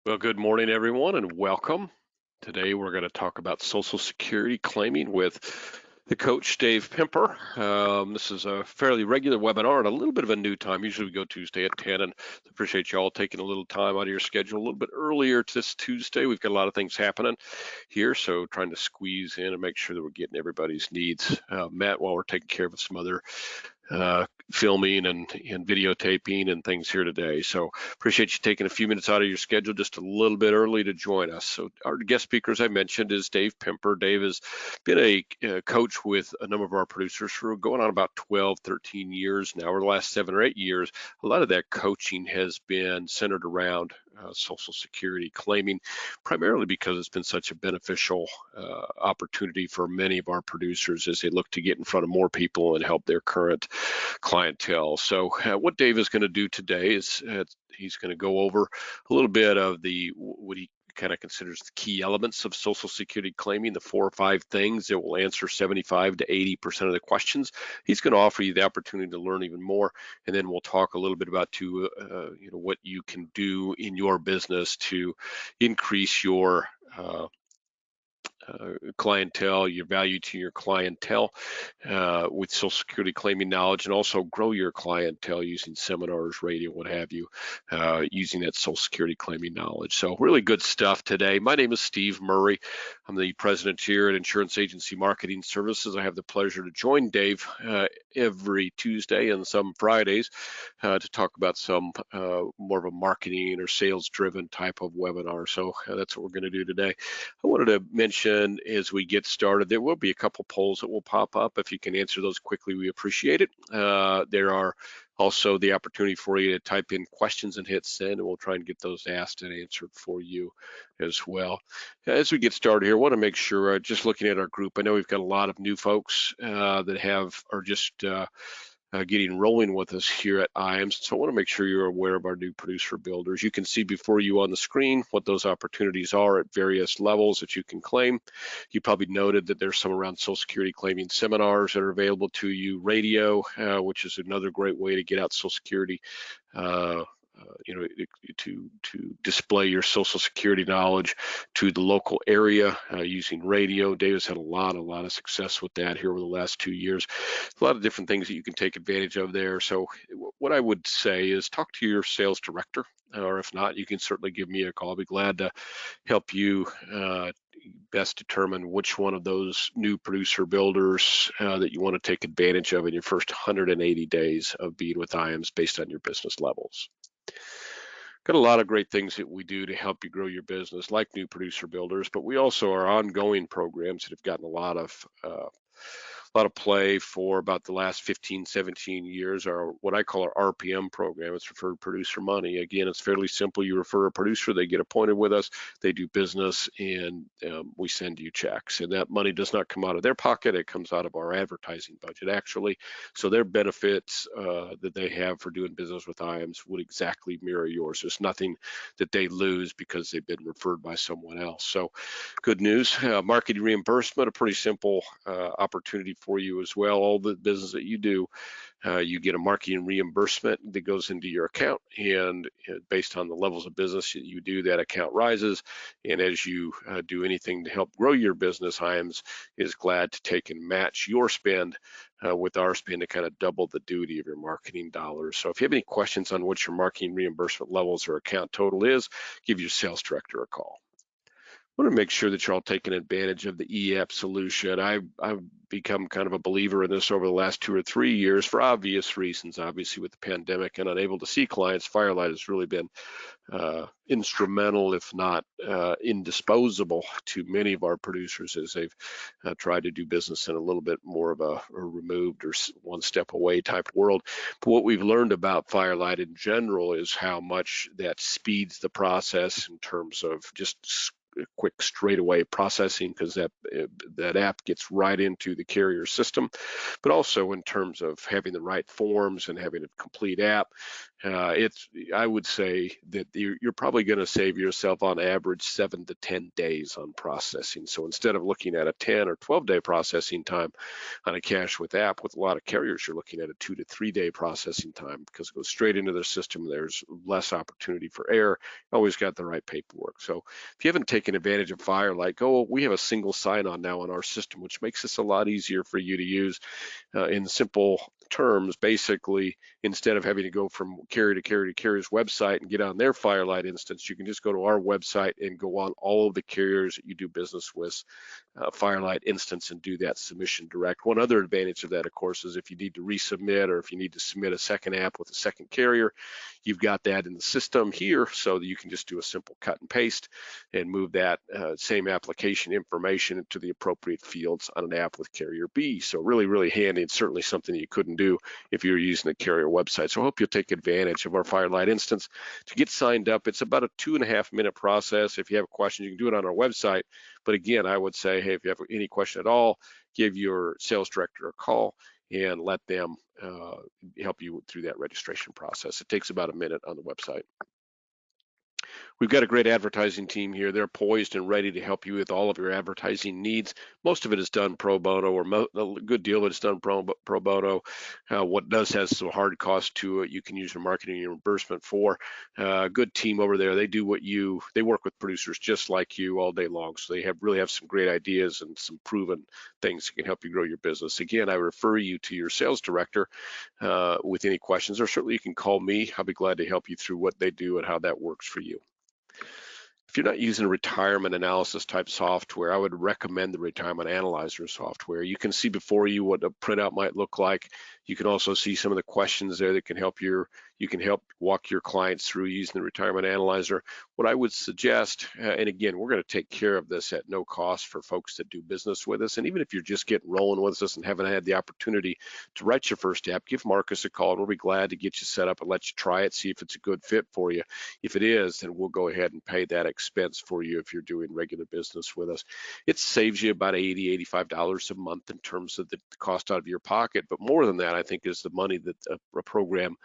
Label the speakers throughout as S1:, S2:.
S1: Well, good morning, everyone, and welcome. Today, we're going to talk about Social Security claiming with the coach, Dave Pimper. This is a fairly regular webinar and a little bit of a new time. Usually, we go Tuesday at 10, and appreciate you all taking a little time out of your schedule a little bit earlier this Tuesday. We've got a lot of things happening here, so trying to squeeze in and make sure that we're getting everybody's needs met while we're taking care of some other filming and videotaping and things here today. So appreciate you taking a few minutes out of your schedule just a little bit early to join us. So our guest speaker, as I mentioned, is Dave Pimper. Dave has been a coach with a number of our producers for going on about 12, 13 years now. Over the last 7 or 8 years, a lot of that coaching has been centered around Social Security claiming, primarily because it's been such a beneficial opportunity for many of our producers as they look to get in front of more people and help their current clientele. So what Dave is going to do today is he's going to go over a little bit of what he kind of considers the key elements of Social Security claiming, the 4 or 5 things that will answer 75 to 80% of the questions. He's going to offer you the opportunity to learn even more, and then we'll talk a little bit about what you can do in your business to increase your clientele, your value to your clientele with Social Security claiming knowledge, and also grow your clientele using seminars, radio, what have you, using that Social Security claiming knowledge. So really good stuff today. My name is Steve Murray. I'm the president here at Insurance Agency Marketing Services. I have the pleasure to join Dave every Tuesday and some Fridays to talk about some more of a marketing or sales driven type of webinar. So that's what we're going to do today. I wanted to mention as we get started, there will be a couple polls that will pop up. If you can answer those quickly, we appreciate it. There are also the opportunity for you to type in questions and hit send, and we'll try and get those asked and answered for you as well. As we get started here, I want to make sure, just looking at our group, I know we've got a lot of new folks that are just getting rolling with us here at IAMS. So I want to make sure you're aware of our new producer builders. You can see before you on the screen what those opportunities are at various levels that you can claim. You probably noted that there's some around Social Security claiming seminars that are available to you, radio, which is another great way to get out Social Security uh, to display your Social Security knowledge to the local area using radio. Dave's had a lot of success with that here over the last 2 years. A lot of different things that you can take advantage of there. So what I would say is talk to your sales director, or if not, you can certainly give me a call. I'll be glad to help you best determine which one of those new producer builders that you want to take advantage of in your first 180 days of being with IAMS based on your business levels. Got a lot of great things that we do to help you grow your business, like new producer builders, but we also are ongoing programs that have gotten a lot of play for about the last 15, 17 years, are what I call our RPM program. It's Referred Producer Money. Again, it's fairly simple. You refer a producer, they get appointed with us, they do business, and we send you checks. And that money does not come out of their pocket. It comes out of our advertising budget, actually. So their benefits that they have for doing business with IAMS would exactly mirror yours. There's nothing that they lose because they've been referred by someone else. So good news. Marketing reimbursement, a pretty simple opportunity for you as well. All the business that you do, you get a marketing reimbursement that goes into your account, and based on the levels of business that you do, that account rises. And as you do anything to help grow your business, IAMS is glad to take and match your spend with our spend to kind of double the duty of your marketing dollars. So if you have any questions on what your marketing reimbursement levels or account total is, give your sales director a call. I want to make sure that you're all taking advantage of the eApp solution. I've become kind of a believer in this over the last 2 or 3 years for obvious reasons. Obviously, with the pandemic and unable to see clients, Firelight has really been instrumental, if not indisposable, to many of our producers as they've tried to do business in a little bit more of a removed or one step away type world. But what we've learned about Firelight in general is how much that speeds the process in terms of just quick straightaway processing because that app gets right into the carrier system, but also in terms of having the right forms and having a complete app. I would say that you're probably going to save yourself on average 7 to 10 days on processing. So instead of looking at a 10 or 12-day processing time on a cash with app, with a lot of carriers, you're looking at a 2 to 3 day processing time because it goes straight into their system. There's less opportunity for error. Always got the right paperwork. So if you haven't taken advantage of Firelight, we have a single sign-on now on our system, which makes this a lot easier for you to use. In simple terms, basically, instead of having to go from carrier to carrier to carrier's website and get on their Firelight instance, you can just go to our website and go on all of the carriers that you do business with, Firelight instance, and do that submission direct. One other advantage of that, of course, is if you need to resubmit or if you need to submit a second app with a second carrier, you've got that in the system here so that you can just do a simple cut and paste and move that same application information into the appropriate fields on an app with carrier B. So really, really handy, and certainly something that you couldn't do if you were using the carrier website. So I hope you'll take advantage of our Firelight instance. To get signed up, it's about a 2.5 minute process. If you have a question, you can do it on our website. But again, I would say, hey, if you have any question at all, give your sales director a call and let them help you through that registration process. It takes about a minute on the website. We've got a great advertising team here. They're poised and ready to help you with all of your advertising needs. Most of it is done pro bono, or a good deal of it is done pro bono. What does have some hard costs to it, you can use your marketing reimbursement for. Good team over there. They work with producers just like you all day long. So they really have some great ideas and some proven things that can help you grow your business. Again, I refer you to your sales director with any questions, or certainly you can call me. I'll be glad to help you through what they do and how that works for you. If you're not using a retirement analysis type software, I would recommend the Retirement Analyzer software. You can see before you what a printout might look like. You can also see some of the questions there that can help you can help walk your clients through using the Retirement Analyzer. What I would suggest, and again, we're going to take care of this at no cost for folks that do business with us. And even if you're just getting rolling with us and haven't had the opportunity to write your first app, give Marcus a call and we'll be glad to get you set up and let you try it, see if it's a good fit for you. If it is, then we'll go ahead and pay that expense for you if you're doing regular business with us. It saves you about $80, $85 a month in terms of the cost out of your pocket. But more than that, I think, is the money that a program,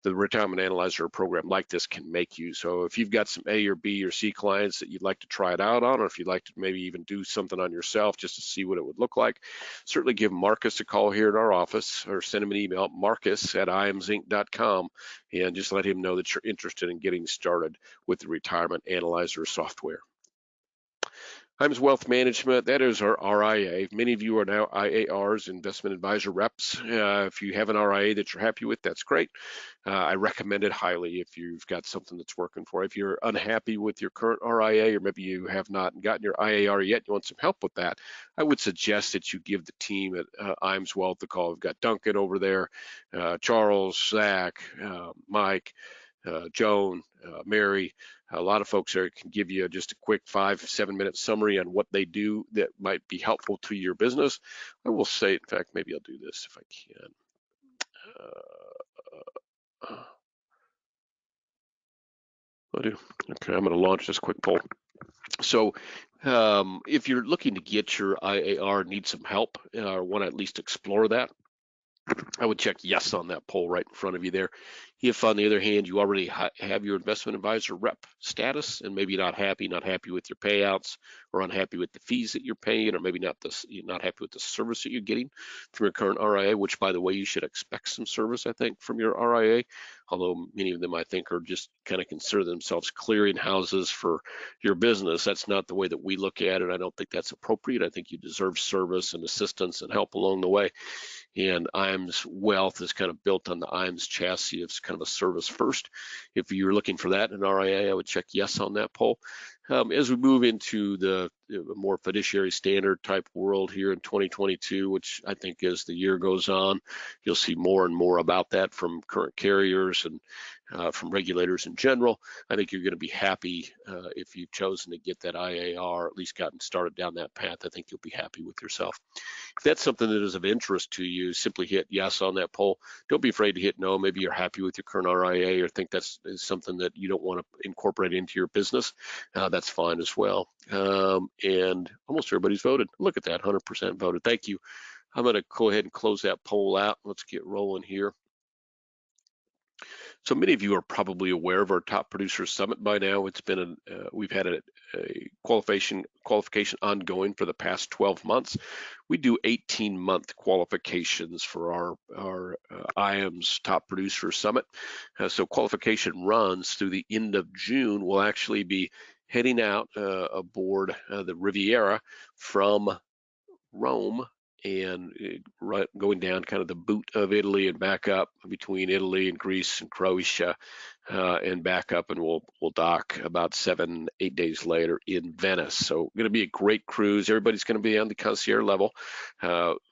S1: the Retirement Analyzer program like this, can make you. So if you've got some A or B or C clients that you'd like to try it out on, or if you'd like to maybe even do something on yourself just to see what it would look like, certainly give Marcus a call here at our office or send him an email, marcus@imsinc.com, and just let him know that you're interested in getting started with the Retirement Analyzer software. IAMS Wealth Management, that is our RIA. Many of you are now IARs, investment advisor reps. If you have an RIA that you're happy with, that's great. I recommend it highly if you've got something that's working for you. If you're unhappy with your current RIA, or maybe you have not gotten your IAR yet, you want some help with that, I would suggest that you give the team at IAMS Wealth a call. We've got Duncan over there, Charles, Zach, Mike, Joan, Mary. A lot of folks there can give you just a quick 5-7 minute summary on what they do that might be helpful to your business. I will say, in fact, maybe I'll do this if I can. Okay, I'm going to launch this quick poll. So if you're looking to get your IAR, need some help, or want to at least explore that, I would check yes on that poll right in front of you there. If, on the other hand, you already have your investment advisor rep status and maybe not happy with your payouts, or unhappy with the fees that you're paying, or maybe not happy with the service that you're getting from your current RIA, which, by the way, you should expect some service, I think, from your RIA, although many of them, I think, are just kind of consider themselves clearing houses for your business. That's not the way that we look at it. I don't think that's appropriate. I think you deserve service and assistance and help along the way. And IAMS Wealth is kind of built on the IAMS chassis. It's kind of a service first. If you're looking for that in RIA, I would check yes on that poll. As we move into the more fiduciary standard type world here in 2022, which I think as the year goes on, you'll see more and more about that from current carriers and from regulators in general. I think you're going to be happy if you've chosen to get that IAR, or at least gotten started down that path. I think you'll be happy with yourself. If that's something that is of interest to you, simply hit yes on that poll. Don't be afraid to hit no. Maybe you're happy with your current RIA, or think that's something that you don't want to incorporate into your business. that's fine as well. And almost everybody's voted. Look at that, 100% voted. Thank you. I'm going to go ahead and close that poll out. Let's get rolling here. So many of you are probably aware of our Top Producers Summit by now. It's been we've had a qualification ongoing for the past 12 months. We do 18-month qualifications for our IAMS Top Producer Summit. So qualification runs through the end of June. We'll actually be heading out aboard the Riviera from Rome and going down kind of the boot of Italy and back up between Italy and Greece and Croatia and back up, and we'll dock about 7-8 days later in Venice. So going to be a great cruise. Everybody's going to be on the concierge level,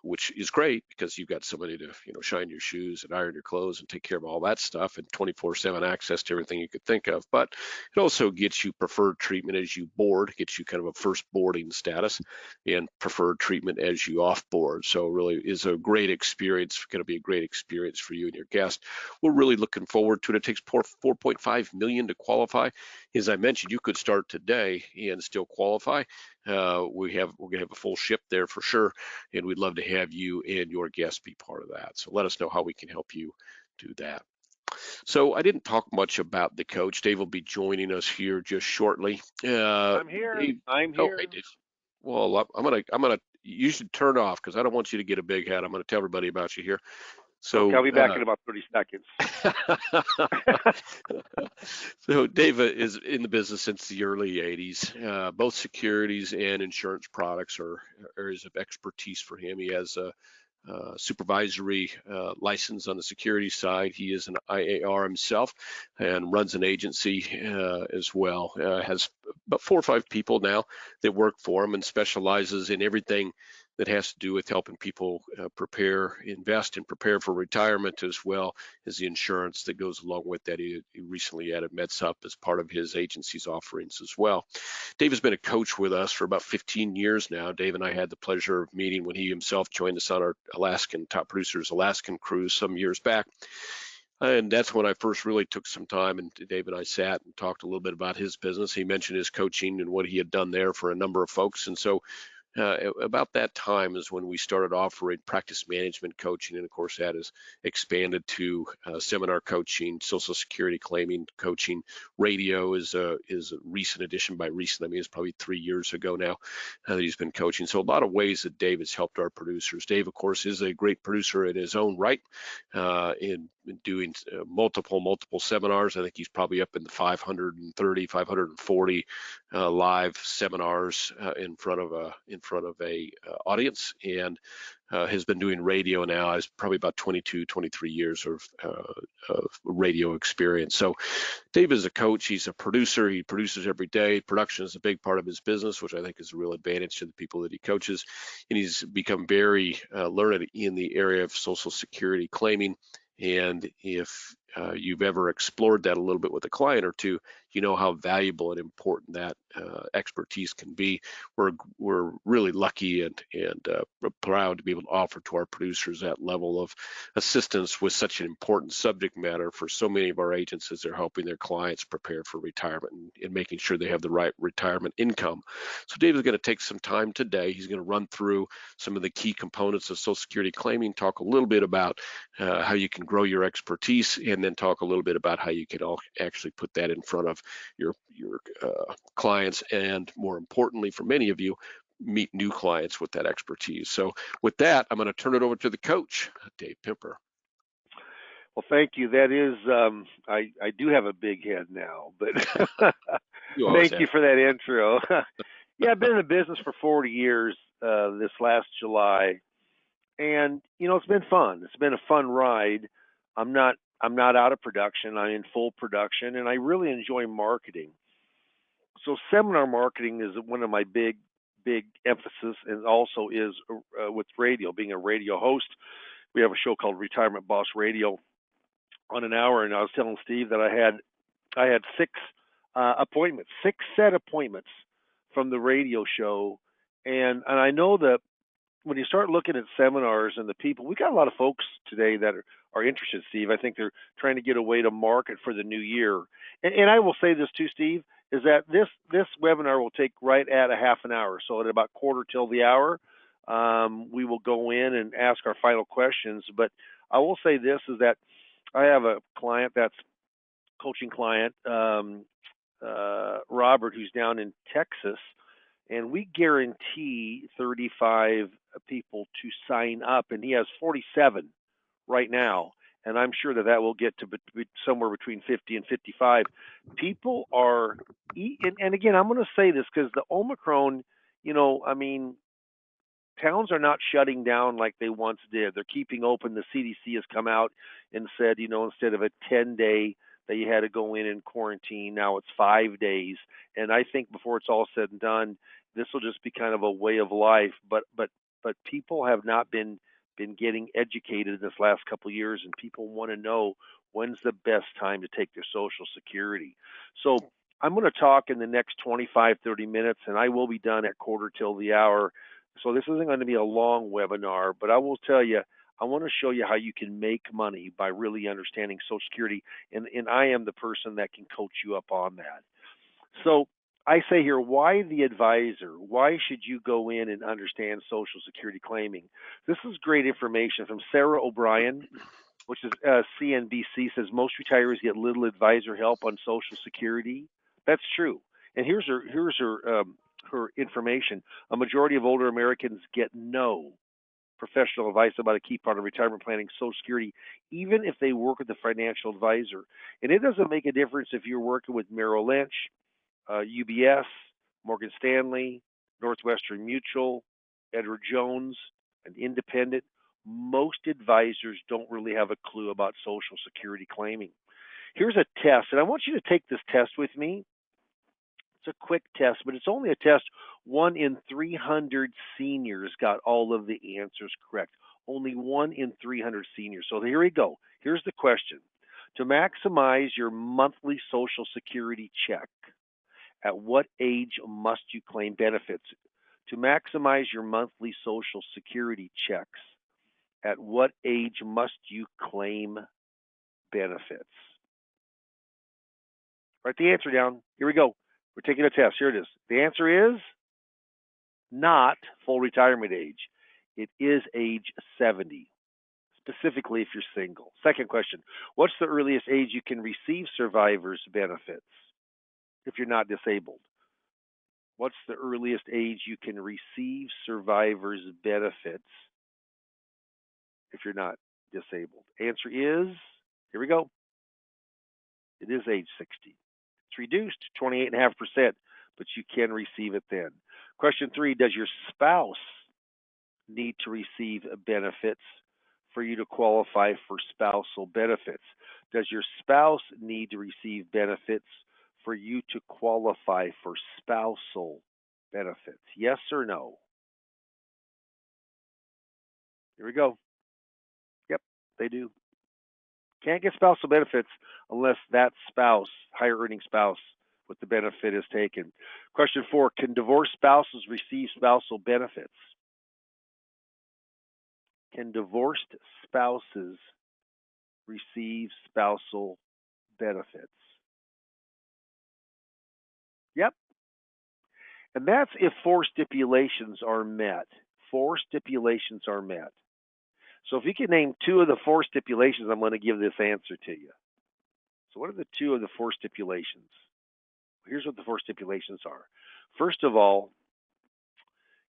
S1: which is great because you've got somebody to shine your shoes and iron your clothes and take care of all that stuff, and 24/7 access to everything you could think of. But it also gets you preferred treatment as you board, gets you kind of a first boarding status, and preferred treatment as you off board. So really is a great experience, going to be a great experience for you and your guest. We're really looking forward to it. It takes 4.5 million to qualify. As I mentioned, you could start today and still qualify. We're gonna have a full ship there for sure, and we'd love to have you and your guests be part of that. So let us know how we can help you do that. So I didn't talk much about the coach. Dave will be joining us here just shortly.
S2: I'm here.
S1: Dave,
S2: I'm here.
S1: Oh, hey, Dave. Well, I'm gonna. You should turn off because I don't want you to get a big head. I'm gonna tell everybody about you here. So
S2: okay, I'll be back in about 30 seconds.
S1: So Dave is in the business since the early 80s. Both securities and insurance products are areas of expertise for him. He has a supervisory license on the security side. He is an IAR himself and runs an agency as well. Has about 4 or 5 people now that work for him and specializes in everything that has to do with helping people invest and prepare for retirement, as well as the insurance that goes along with that. He recently added MedSup as part of his agency's offerings as well. Dave has been a coach with us for about 15 years now. Dave and I had the pleasure of meeting when he himself joined us on our Top Producers Alaskan cruise some years back. And that's when I first really took some time, and Dave and I sat and talked a little bit about his business. He mentioned his coaching and what he had done there for a number of folks. And so about that time is when we started offering practice management coaching, and of course that has expanded to seminar coaching, Social Security claiming coaching. Radio is a recent addition. By recent, I mean it's probably 3 years ago now that he's been coaching. So a lot of ways that Dave has helped our producers. Dave, of course, is a great producer in his own right, in doing multiple seminars. I think he's probably up in the 530, 540 live seminars in front of a audience, and has been doing radio now. Has probably about 22, 23 years of radio experience. So Dave is a coach. He's a producer. He produces every day. Production is a big part of his business, which I think is a real advantage to the people that he coaches. And he's become very learned in the area of Social Security claiming. And if you've ever explored that a little bit with a client or two, you know how valuable and important that expertise can be. We're really lucky and proud to be able to offer to our producers that level of assistance with such an important subject matter for so many of our agents as they're helping their clients prepare for retirement and making sure they have the right retirement income. So Dave is going to take some time today. He's going to run through some of the key components of Social Security claiming, talk a little bit about how you can grow your expertise, and then talk a little bit about how you can actually put that in front of your clients, and more importantly for many of you, meet new clients with that expertise. So with that, I'm going to turn it over to the coach, Dave Pimper.
S2: Well, thank you. That is, I do have a big head now, but thank you for that intro. Yeah, I've been in the business for 40 years this last July, and it's been fun. It's been a fun ride. I'm not out of production. I'm in full production, and I really enjoy marketing. So seminar marketing is one of my big emphasis, and also is with radio, being a radio host. We have a show called Retirement Boss Radio on an hour, and I was telling Steve that I had 6 appointments, 6 set appointments from the radio show, and I know that when you start looking at seminars and the people, we got a lot of folks today that are interested, Steve. I think they're trying to get a way to market for the new year. And I will say this too, Steve, is that this webinar will take right at a half an hour. So at about quarter till the hour, we will go in and ask our final questions. But I will say this is that I have a client that's coaching client, Robert, who's down in Texas, and we guarantee 35 people to sign up, and he has 47 right now, and I'm sure that will get to somewhere between 50 and 55. People are, and again, I'm going to say this because the Omicron, I mean, towns are not shutting down like they once did. They're keeping open. The CDC has come out and said, instead of a 10-day that you had to go in and quarantine, now it's 5 days. And I think before it's all said and done, this will just be kind of a way of life. But people have not been getting educated this last couple of years, and people want to know when's the best time to take their Social Security. So I'm going to talk in the next 25, 30 minutes, and I will be done at quarter till the hour. So this isn't going to be a long webinar, but I will tell you, I want to show you how you can make money by really understanding Social Security, and I am the person that can coach you up on that. So I say here, why the advisor? Why should you go in and understand Social Security claiming? This is great information from Sarah O'Brien, which is CNBC, says most retirees get little advisor help on Social Security. That's true. And here's her information. A majority of older Americans get no professional advice about a key part of retirement planning, Social Security, even if they work with a financial advisor. And it doesn't make a difference if you're working with Merrill Lynch, UBS, Morgan Stanley, Northwestern Mutual, Edward Jones, an independent. Most advisors don't really have a clue about Social Security claiming. Here's a test, and I want you to take this test with me. It's a quick test, but it's only a test. 1 in 300 seniors got all of the answers correct. Only 1 in 300 seniors. So here we go. Here's the question. To maximize your monthly Social Security check, at what age must you claim benefits? To maximize your monthly Social Security checks, at what age must you claim benefits? Write the answer down. Here we go. We're taking a test. Here it is. The answer is not full retirement age. It is age 70, specifically if you're single. Second question. What's the earliest age you can receive survivor's benefits if you're not disabled? What's the earliest age you can receive survivor's benefits if you're not disabled? Answer is, here we go. It is age 60. It's reduced 28.5%, but you can receive it then. Question 3, does your spouse need to receive benefits for you to qualify for spousal benefits? Does your spouse need to receive benefits for you to qualify for spousal benefits? Yes or no? Here we go. Yep, they do. Can't get spousal benefits unless that spouse, higher earning spouse with the benefit is taken. Question 4, can divorced spouses receive spousal benefits? Can divorced spouses receive spousal benefits? Yep. And that's if 4 stipulations are met. 4 stipulations are met. So if you can name 2 of the 4 stipulations, I'm going to give this answer to you. So what are the 2 of the 4 stipulations? Here's what the 4 stipulations are. First of all,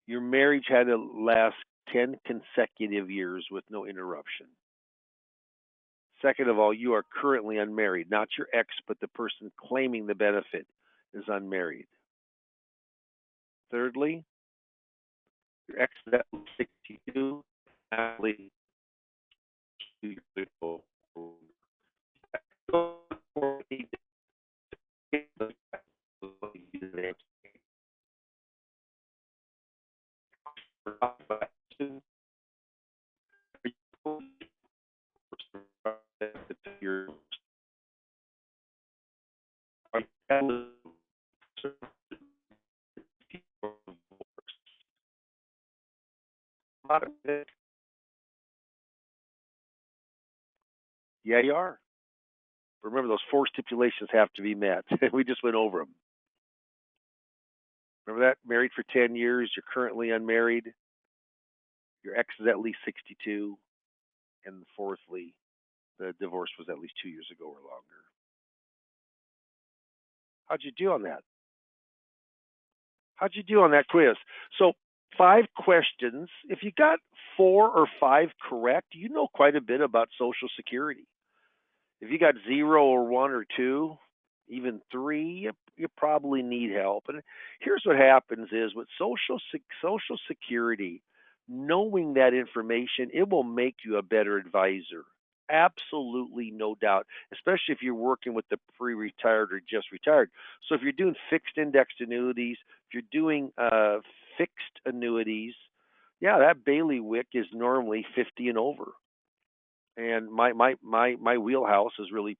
S2: your marriage had to last 10 consecutive years with no interruption. Second of all, you are currently unmarried, not your ex, but the person claiming the benefit is unmarried. Thirdly, your ex is at 62, family. Yeah, you are. Remember, those 4 stipulations have to be met. We just went over them. Remember that? Married for 10 years, you're currently unmarried, your ex is at least 62, and fourthly, the divorce was at least 2 years ago or longer. How'd you do on that? How'd you do on that quiz? So, 5 questions. If you got 4 or 5 correct, you know quite a bit about Social Security. If you got 0 or 1 or 2, even 3, you probably need help. And here's what happens is with Social Security, knowing that information, it will make you a better advisor. Absolutely no doubt, especially if you're working with the pre-retired or just retired. So if you're doing fixed indexed annuities, if you're doing fixed annuities, yeah, that bailiwick is normally 50 and over. And my wheelhouse is really,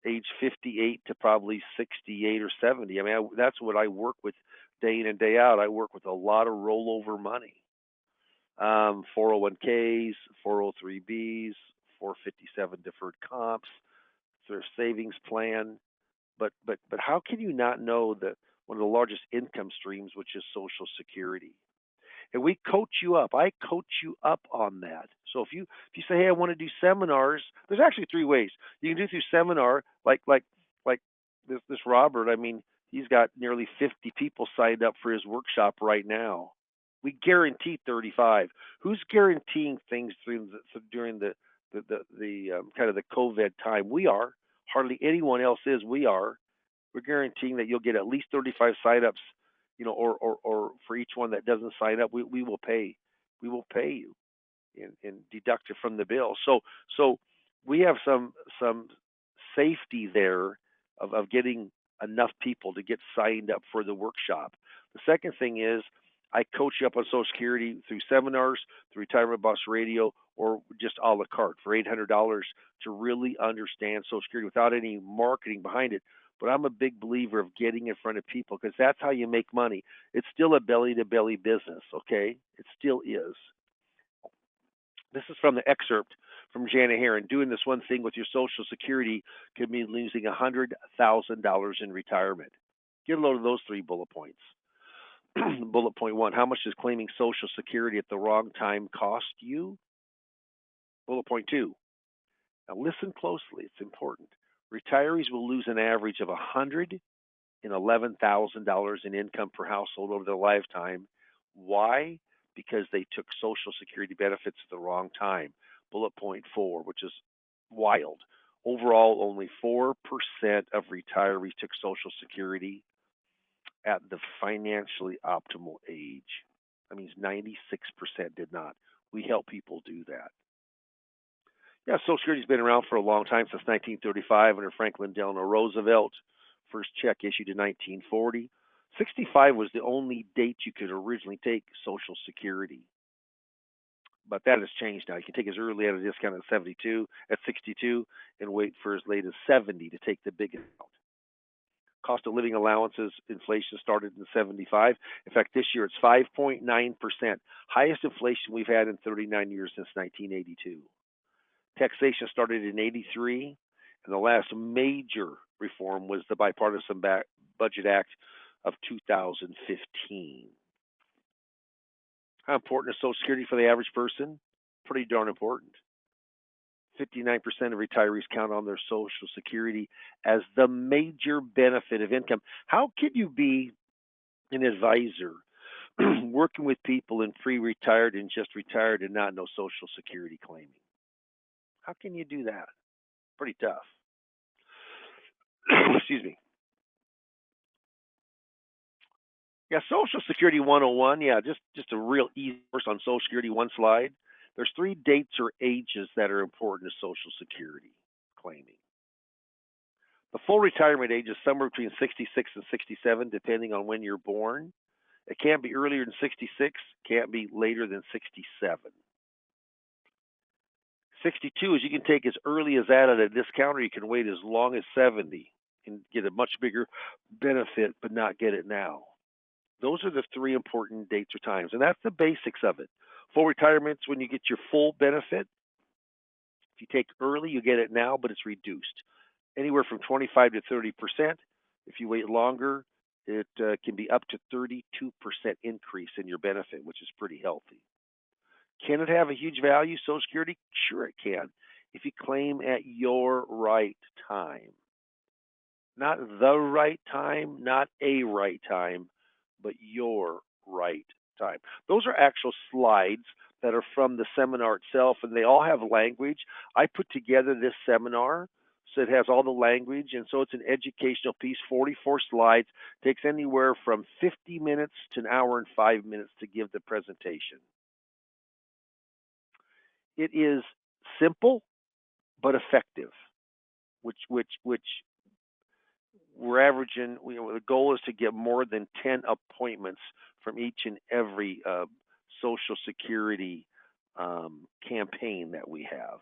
S2: age 58 to probably 68 or 70. I mean, that's what I work with day in and day out. I work with a lot of rollover money, 401ks, 403bs, 457 deferred comps, their savings plan. But how can you not know that one of the largest income streams, which is Social Security? And we coach you up. I coach you up on that. So if you say, hey, I want to do seminars, there's actually 3 ways you can do through seminar. Like this Robert. I mean, he's got nearly 50 people signed up for his workshop right now. We guarantee 35. Who's guaranteeing things during the kind of the COVID time? We are. Hardly anyone else is. We are. We're guaranteeing that you'll get at least 35 signups, or for each one that doesn't sign up, we will pay. We will pay you and deduct it from the bill. So we have some safety there of getting enough people to get signed up for the workshop. The second thing is I coach you up on Social Security through seminars, through Retirement Boss Radio, or just a la carte for $800 to really understand Social Security without any marketing behind it. But I'm a big believer of getting in front of people because that's how you make money. It's still a belly-to-belly business, okay? It still is. This is from the excerpt from Janet Herron. Doing this one thing with your Social Security could mean losing $100,000 in retirement. Get a load of those 3 bullet points. Bullet point 1, how much does claiming Social Security at the wrong time cost you? Bullet point 2, now listen closely, it's important. Retirees will lose an average of $111,000 in income per household over their lifetime. Why? Because they took Social Security benefits at the wrong time. Bullet point 4, which is wild. Overall, only 4% of retirees took Social Security at the financially optimal age. That means 96% did not. We help people do that. Yeah, Social Security's been around for a long time, since 1935 under Franklin Delano Roosevelt. First check issued in 1940. 65 was the only date you could originally take Social Security. But that has changed now. You can take as early at a discount at 62, and wait for as late as 70 to take the big amount. Cost of living allowances, inflation started in 75. In fact, this year it's 5.9%. Highest inflation we've had in 39 years since 1982. Taxation started in 83, and the last major reform was the Bipartisan Budget Act of 2015. How important is Social Security for the average person? Pretty darn important. 59% of retirees count on their Social Security as the major benefit of income. How can you be an advisor working with people in pre-retired and just retired and not know Social Security claiming? How can you do that? Pretty tough. Excuse me. Yeah, Social Security 101. Yeah, just a real easy course on Social Security, one slide. There's 3 dates or ages that are important to Social Security claiming. The full retirement age is somewhere between 66 and 67, depending on when you're born. It can't be earlier than 66, can't be later than 67. 62 is you can take as early as that at a discount, or you can wait as long as 70 and get a much bigger benefit, but not get it now. Those are the 3 important dates or times, and that's the basics of it. Full retirement's when you get your full benefit. If you take early, you get it now, but it's reduced. Anywhere from 25 to 30%. If you wait longer, it can be up to 32% increase in your benefit, which is pretty healthy. Can it have a huge value, Social Security? Sure, it can, if you claim at your right time. Not the right time, not a right time, but your right time. Those are actual slides that are from the seminar itself, and they all have language. I put together this seminar, so it has all the language, and so it's an educational piece, 44 slides. Takes anywhere from 50 minutes to an hour and 5 minutes to give the presentation. It is simple but effective, which we're averaging. The goal is to get more than 10 appointments from each and every Social Security campaign that we have.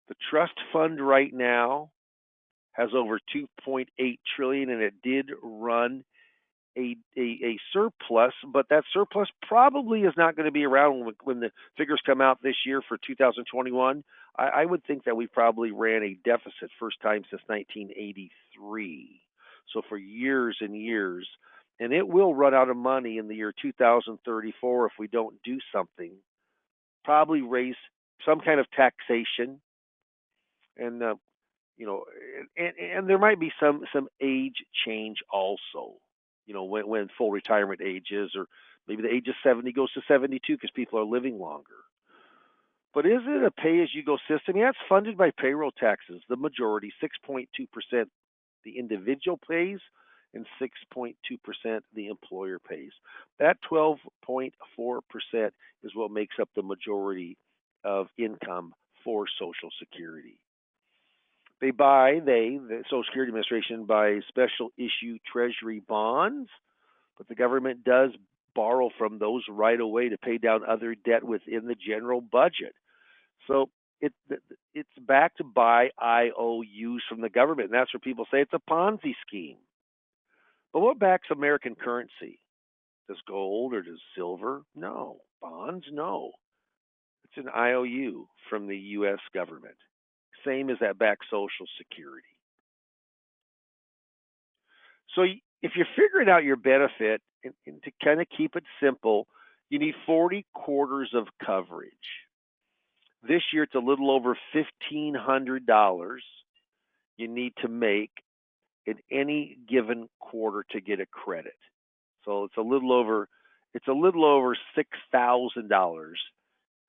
S2: The trust fund right now has over 2.8 trillion, and it did run a surplus, but that surplus probably is not going to be around when the figures come out this year for 2021. I would think that we probably ran a deficit first time since 1983. So for years and years, and it will run out of money in the year 2034 if we don't do something. Probably raise some kind of taxation, and and there might be some age change also. When full retirement age is, or maybe the age of 70 goes to 72 because people are living longer. But is it a pay-as-you-go system? Yeah, it's funded by payroll taxes. The majority, 6.2%, the individual pays, and 6.2% the employer pays. That 12.4% is what makes up the majority of income for Social Security. The Social Security Administration, buys special issue Treasury bonds, but the government does borrow from those right away to pay down other debt within the general budget. So it's backed by IOUs from the government, and that's where people say it's a Ponzi scheme. But what backs American currency? Does gold or does silver? No. Bonds? No. It's an IOU from the U.S. government. Same as that backs Social Security. So if you're figuring out your benefit, and to kind of keep it simple, you need 40 quarters of coverage. This year, it's a little over $1,500 you need to make in any given quarter to get a credit. So it's a little over $6,000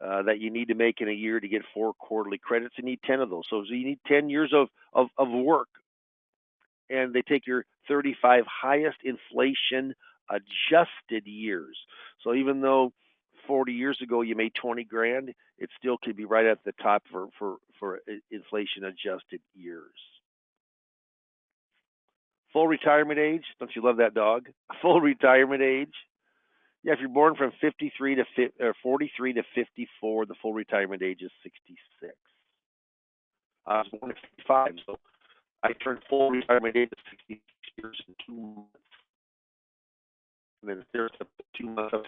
S2: that you need to make in a year to get 4 quarterly credits. You need 10 of those. So you need 10 years of work. And they take your 35 highest inflation adjusted years. So even though 40 years ago you made 20 grand, it still could be right at the top for inflation adjusted years. Full retirement age, don't you love that dog? Full retirement age. Yeah, if you're born from 43 to 43 to 54, the full retirement age is 66. I was born at 55, so I turned full retirement age at 66 years and 2 months. And then there's 2 months of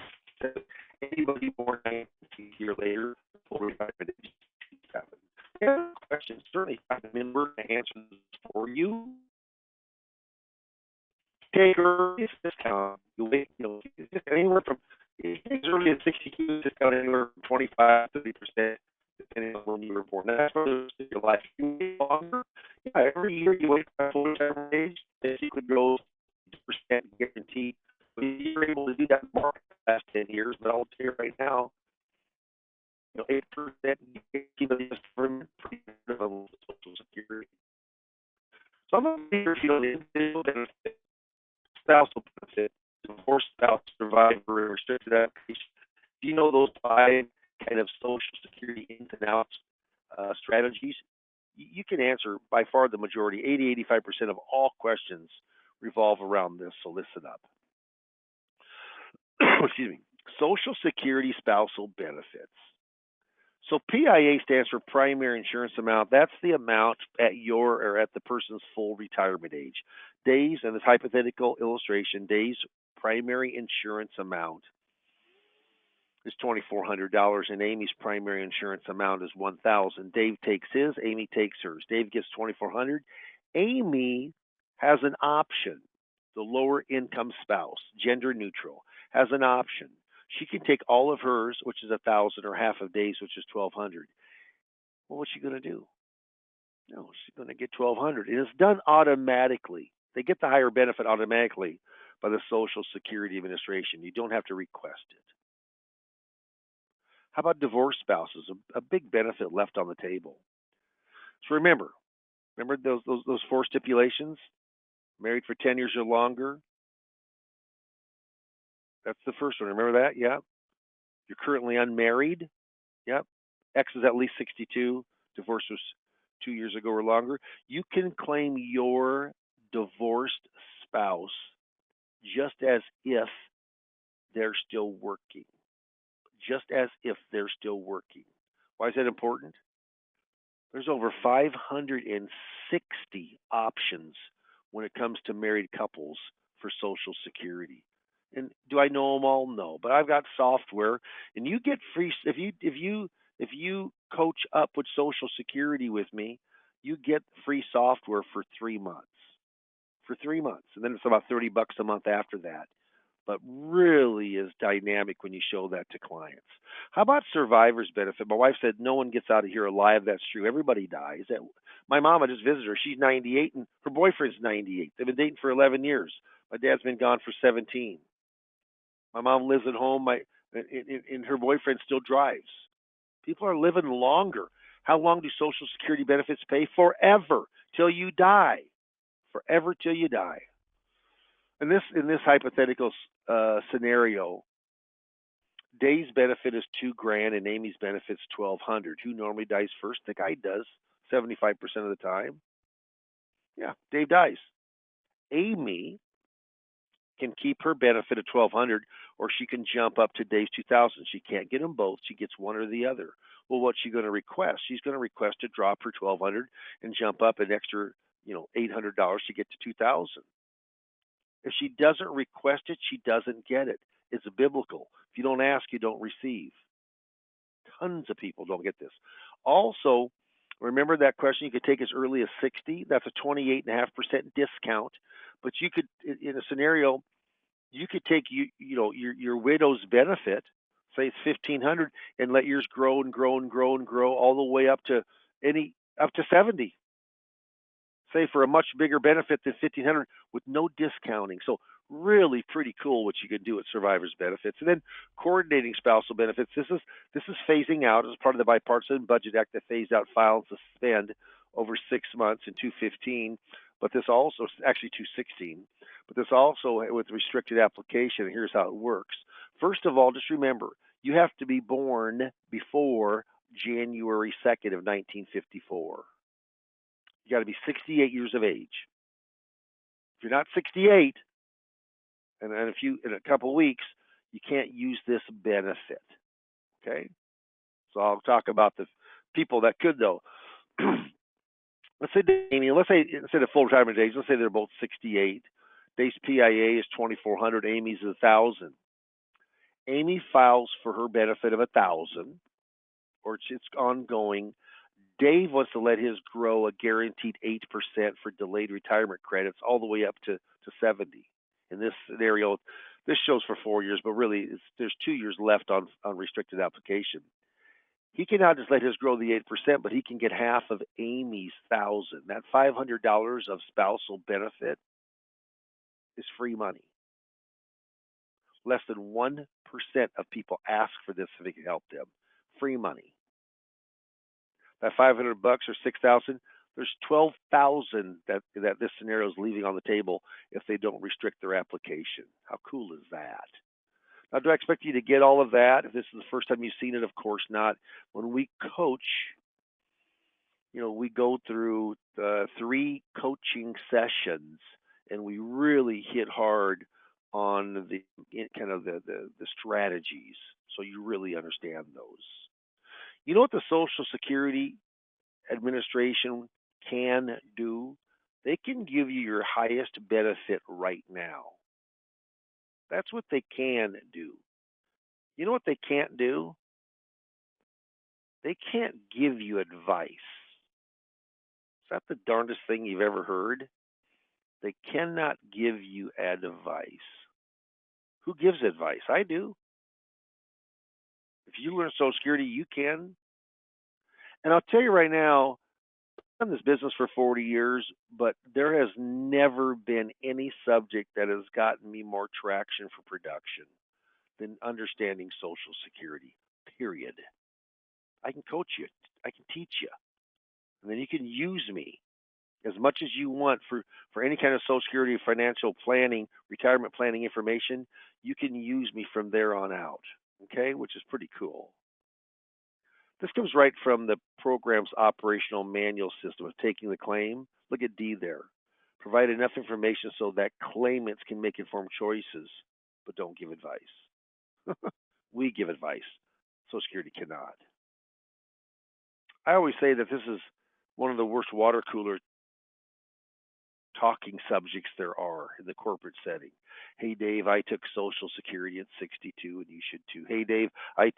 S2: anybody born a year later, full retirement age is 67. Yeah, questions certainly find a member to answer this for you. Take early discount. Anywhere from early as 62, discount anywhere from 25 to 30%, depending on when you were born. That's for your life. You wait longer. Yeah, every year you wait for full retirement age, basically grows 2% guaranteed. But you're able to do that in the market the last 10 years, but I'll tell you right now, 8% keep the government pretty good on Social Security. So I'm going to hear if you know the individual benefit, spousal benefit, divorce, spouse, survivor, and restricted application. Do you know those 5 kind of Social Security ins and outs strategies? You can answer by far the majority, 85% of all questions revolve around this, so listen up. Excuse me. Social Security spousal benefits. So PIA stands for primary insurance amount. That's the amount at your or at the person's full retirement age. Days, and this hypothetical illustration, Dave's primary insurance amount is $2,400, and Amy's primary insurance amount is $1,000. Dave takes his, Amy takes hers. Dave gets $2,400. Amy has an option. the lower income spouse, gender neutral, has an option. She can take all of hers, which is 1,000, or half of days, which is 1,200. Well, what's she going to do? No, she's going to get 1,200. And it's done automatically. They get the higher benefit automatically by the Social Security Administration. You don't have to request it. How about divorced spouses? A big benefit left on the table. So remember those four stipulations? Married for 10 years or longer. That's the first one. Remember that? Yeah. You're currently unmarried. Yep. X is at least 62. Divorce was 2 years ago or longer. You can claim your divorced spouse just as if they're still working. Just as if they're still working. Why is that important? There's over 560 options when it comes to married couples for Social Security. And do I know them all? No, but I've got software, and you get free if you coach up with Social Security with me, you get free software for 3 months. For 3 months, and then it's about $30 a month after that. But really is dynamic when you show that to clients. How about survivor's benefit? My wife said no one gets out of here alive. That's true. Everybody dies. My mom, I just visited her. She's 98, and her boyfriend's 98. They've been dating for 11 years. My dad's been gone for 17. My mom lives at home. And her boyfriend still drives. People are living longer. How long do Social Security benefits pay? Forever, till you die. Forever till you die. In this hypothetical scenario, Dave's benefit is $2,000 and Amy's benefit's $1,200. Who normally dies first? The guy does, 75% of the time. Yeah, Dave dies. Amy can keep her benefit at $1,200, or she can jump up to Dave's $2,000. She can't get them both. She gets one or the other. Well, what's she going to request? She's going to request to drop her $1,200 and jump up an extra, $800 to get to $2,000. If she doesn't request it, she doesn't get it. It's biblical. If you don't ask, you don't receive. Tons of people don't get this. Also, remember that question, you could take as early as 60. That's a 28.5% discount. But you could, in a scenario, you could take your widow's benefit, say it's $1,500, and let yours grow and grow and grow and grow all the way up to 70. Say for a much bigger benefit than $1,500 with no discounting. So really pretty cool what you can do with survivors benefits. And then coordinating spousal benefits. This is phasing out as part of the Bipartisan Budget Act that phased out, file, and suspend over 6 months in 2015. But this also, actually 2016. But this also with restricted application. Here's how it works. First of all, just remember, you have to be born before January 2nd of 1954. You got to be 68 years of age. If you're not 68, and in a couple of weeks, you can't use this benefit. Okay, so I'll talk about the people that could though. Let's say instead of full retirement age, let's say they're both 68. Dave's PIA is 2,400. Amy's is 1,000. Amy files for her benefit of 1,000, or it's ongoing. Dave wants to let his grow a guaranteed 8% for delayed retirement credits all the way up to 70. In this scenario, this shows for 4 years, but really there's 2 years left on restricted application. He can now just let his grow the 8%, but he can get half of Amy's 1,000. That $500 of spousal benefit is free money. Less than 1% of people ask for this if it can help them. Free money. That $500 or $6,000, there's $12,000 that this scenario is leaving on the table if they don't restrict their application. How cool is that? Now, do I expect you to get all of that? If this is the first time you've seen it, of course not. When we coach, we go through 3 coaching sessions, and we really hit hard on the strategies, so you really understand those. You know what the Social Security Administration can do? They can give you your highest benefit right now. That's what they can do. You know what they can't do? They can't give you advice. Is that the darndest thing you've ever heard? They cannot give you advice. Who gives advice? I do. If you learn Social Security, you can. And I'll tell you right now, I've done this business for 40 years, but there has never been any subject that has gotten me more traction for production than understanding Social Security, period. I can coach you, I can teach you, and then you can use me as much as you want for any kind of Social Security, financial planning, retirement planning information. You can use me from there on out, okay, which is pretty cool. This comes right from the program's operational manual system of taking the claim. Look at D there. Provide enough information so that claimants can make informed choices, but don't give advice. We give advice. Social Security cannot. I always say that this is one of the worst water cooler talking subjects there are in the corporate setting. Hey Dave, I took Social Security at 62 and you should too. Hey Dave, I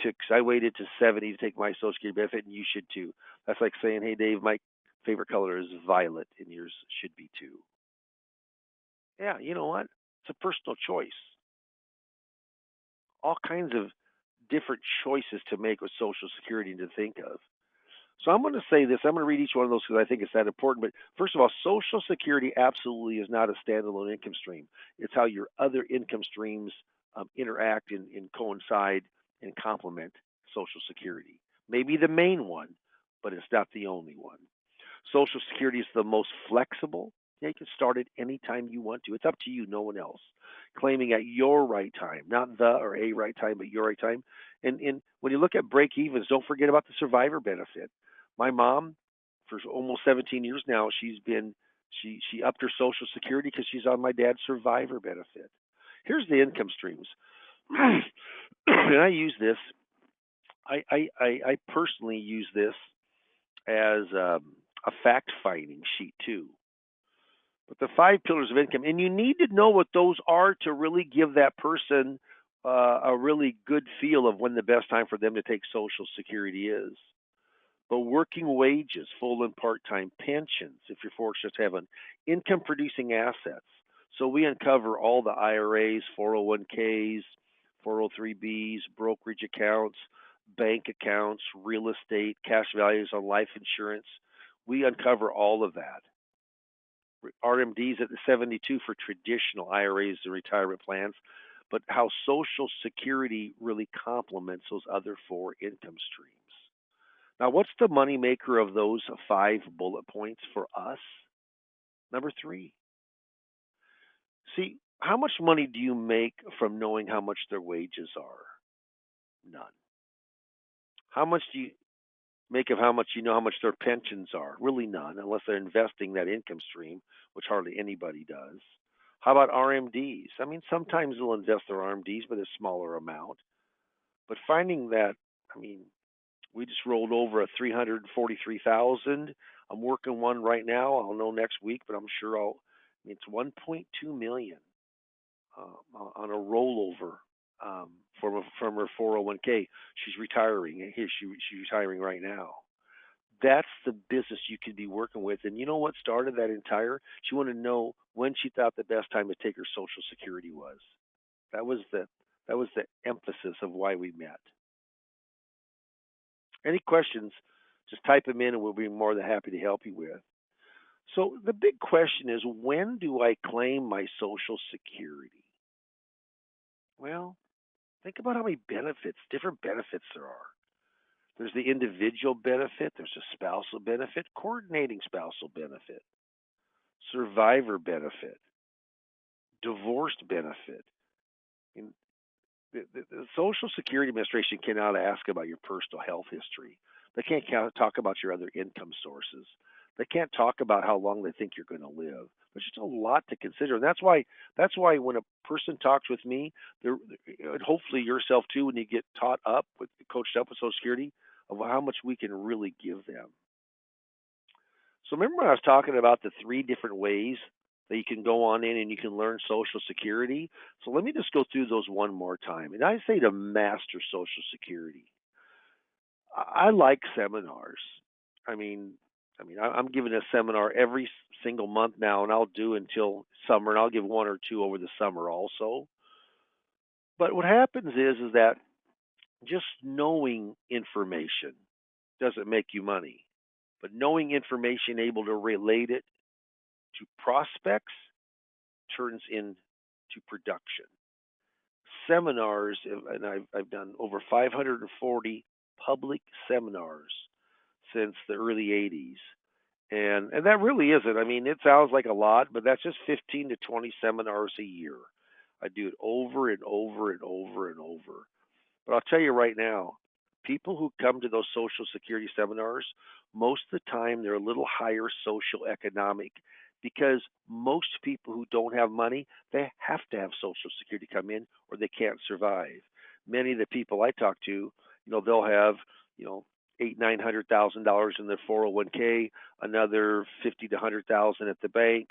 S2: waited to 70 to take my Social Security benefit and you should too. That's like saying, hey Dave, my favorite color is violet and yours should be too. Yeah, you know what? It's a personal choice. All kinds of different choices to make with Social Security and to think of. So I'm going to say this. I'm going to read each one of those because I think it's that important. But first of all, Social Security absolutely is not a standalone income stream. It's how your other income streams interact and coincide and complement Social Security. Maybe the main one, but it's not the only one. Social Security is the most flexible. Yeah, you can start it anytime you want to. It's up to you, no one else. Claiming at your right time, not the or a right time, but your right time. And when you look at break evens, don't forget about the survivor benefit. My mom, for almost 17 years now, she upped her Social Security because she's on my dad's survivor benefit. Here's the income streams, and I use this. I personally use this as a fact finding sheet too. But the 5 pillars of income, and you need to know what those are to really give that person a really good feel of when the best time for them to take Social Security is. But working wages, full and part-time pensions, if you're fortunate to have an income producing assets. So we uncover all the IRAs, 401ks, 403bs, brokerage accounts, bank accounts, real estate, cash values on life insurance. We uncover all of that. RMDs at the 72 for traditional IRAs and retirement plans, but how Social Security really complements those other 4 income streams. Now, what's the money maker of those 5 bullet points for us? Number 3. See, how much money do you make from knowing how much their wages are? None. How much do you make of how much you know how much their pensions are? Really none, unless they're investing that income stream, which hardly anybody does. How about RMDs? I mean, sometimes they'll invest their RMDs, but a smaller amount. But finding that, I mean, we just rolled over a 343,000. I'm working one right now. I'll know next week, but I'm sure it's 1.2 million on a rollover from her 401k. She's retiring. She's retiring right now. That's the business you could be working with. And you know what started that entire? She wanted to know when she thought the best time to take her Social Security was. That was the emphasis of why we met. Any questions, just type them in and we'll be more than happy to help you with. So the big question is, when do I claim my Social Security? Well, think about how many different benefits there are. There's the individual benefit, there's a spousal benefit, coordinating spousal benefit, survivor benefit, divorced benefit. And the Social Security Administration cannot ask about your personal health history. They can't talk about your other income sources. They can't talk about how long they think you're going to live. There's just a lot to consider, and that's why when a person talks with me, and hopefully yourself too, when you get coached up with Social Security, of how much we can really give them. So remember when I was talking about the 3 different ways that you can go on in and you can learn Social Security? So let me just go through those one more time. And I say to master Social Security. I like seminars. I mean, I mean, I'm giving a seminar every single month now, and I'll do until summer, and I'll give one or two over the summer also. But what happens is that just knowing information doesn't make you money, but knowing information, able to relate it to prospects, turns into production. Seminars, and I've done over 540 public seminars since the early 80s. And that really isn't. I mean, it sounds like a lot, but that's just 15 to 20 seminars a year. I do it over and over and over and over. But I'll tell you right now, people who come to those Social Security seminars, most of the time they're a little higher social economic because most people who don't have money, they have to have Social Security come in or they can't survive. Many of the people I talk to, they'll have, $800,000, $900,000 in their 401k, another 50 to 100,000 at the bank,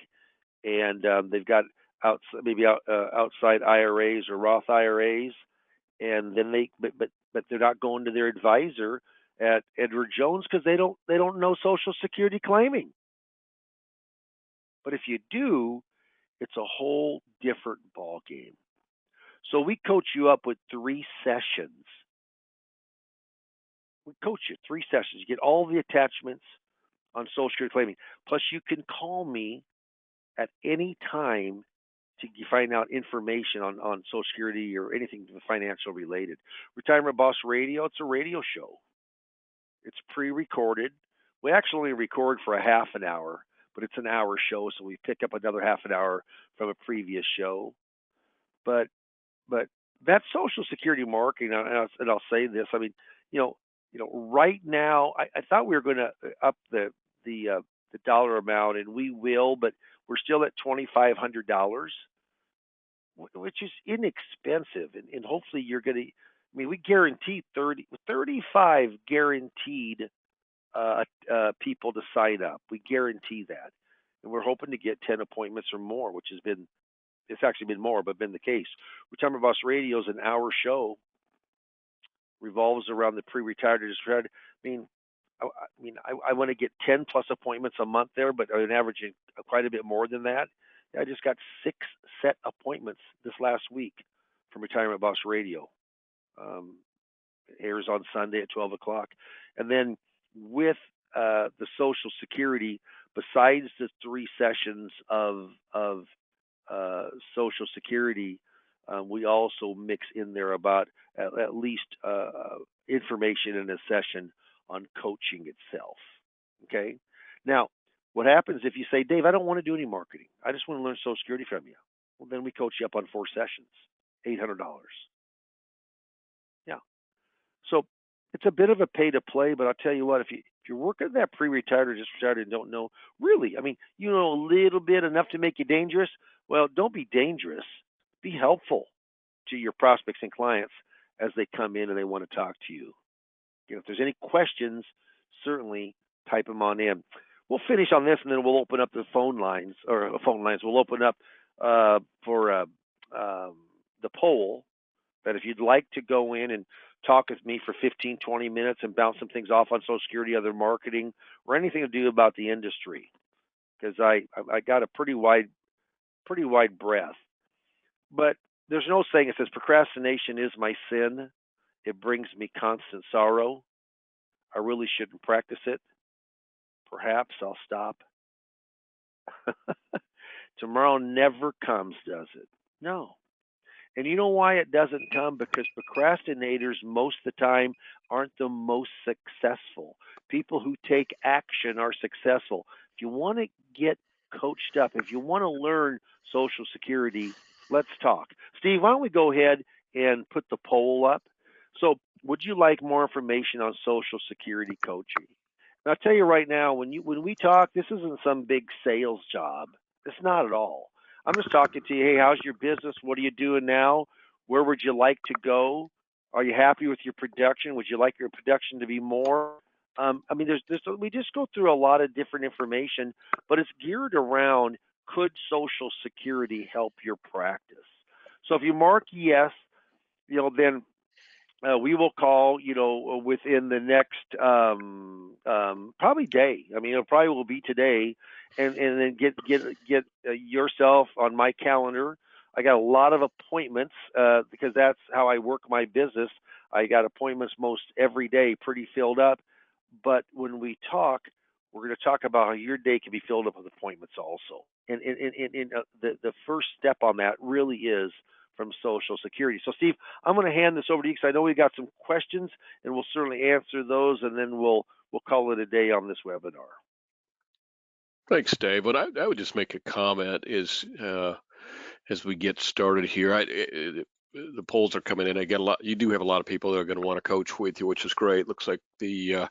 S2: and they've got outside IRAs or Roth IRAs, and then but they're not going to their advisor at Edward Jones because they don't know Social Security claiming. But if you do, it's a whole different ball game. So we coach you up with 3 sessions. We coach you 3 sessions. You get all the attachments on Social Security claiming. Plus, you can call me at any time to find out information on Social Security or anything financial related. Retirement Boss Radio, it's a radio show. It's pre-recorded. We actually only record for a half an hour, but it's an hour show, so we pick up another half an hour from a previous show. But that Social Security marketing, and I'll say this, I mean, right now, I thought we were going to up the dollar amount, and we will, but we're still at $2,500, which is inexpensive, and hopefully you're going to. I mean, we guarantee 35 guaranteed people to sign up. We guarantee that, and we're hoping to get 10 appointments or more, which has been. It's actually been more, but been the case. Retirement Boss Radio is an hour show, revolves around the pre-retired or retired. I want to get 10 plus appointments a month there, but I'm averaging quite a bit more than that. I just got 6 set appointments this last week from Retirement Boss Radio. It airs on Sunday at 12 o'clock. And then with the Social Security, besides the 3 sessions of Social Security, we also mix in there about at least information in a session on coaching itself. Okay? Now, what happens if you say, Dave, I don't want to do any marketing. I just want to learn Social Security from you. Well, then we coach you up on 4 sessions, $800. Yeah. So it's a bit of a pay to play, but I'll tell you what, if you're working that pre-retired or just retired and don't know, really, I mean, you know a little bit, enough to make you dangerous. Well, don't be dangerous. Be helpful to your prospects and clients as they come in and they want to talk to you. If there's any questions, certainly type them on in. We'll finish on this, and then we'll open up the phone lines. We'll open up for the poll that if you'd like to go in and talk with me for 15, 20 minutes and bounce some things off on Social Security, other marketing, or anything to do about the industry, because I got a pretty wide breadth. But there's no saying. It says procrastination is my sin. It brings me constant sorrow. I really shouldn't practice it. Perhaps I'll stop. Tomorrow never comes, does it? No. And you know why it doesn't come? Because procrastinators most of the time aren't the most successful. People who take action are successful. If you want to get coached up, if you want to learn Social Security, let's talk. Steve, why don't we go ahead and put the poll up? So, would you like more information on Social Security coaching? And I'll tell you right now, when we talk, this isn't some big sales job. It's not at all. I'm just talking to you. Hey, how's your business? What are you doing now? Where would you like to go? Are you happy with your production? Would you like your production to be more? We just go through a lot of different information, but it's geared around, could Social Security help your practice? So if you mark yes, then we will call, within the next probably day. I mean, it probably will be today, and then get yourself on my calendar. I got a lot of appointments because that's how I work my business. I got appointments most every day, pretty filled up. But when we talk, we're going to talk about how your day can be filled up with appointments also. And the first step on that really is from Social Security. So, Steve, I'm going to hand this over to you because I know we got some questions, and we'll certainly answer those, and then we'll call it a day on this webinar.
S1: Thanks, Dave. But I would just make a comment as we get started here. The polls are coming in. I get a lot. You do have a lot of people that are going to want to coach with you, which is great. Looks like the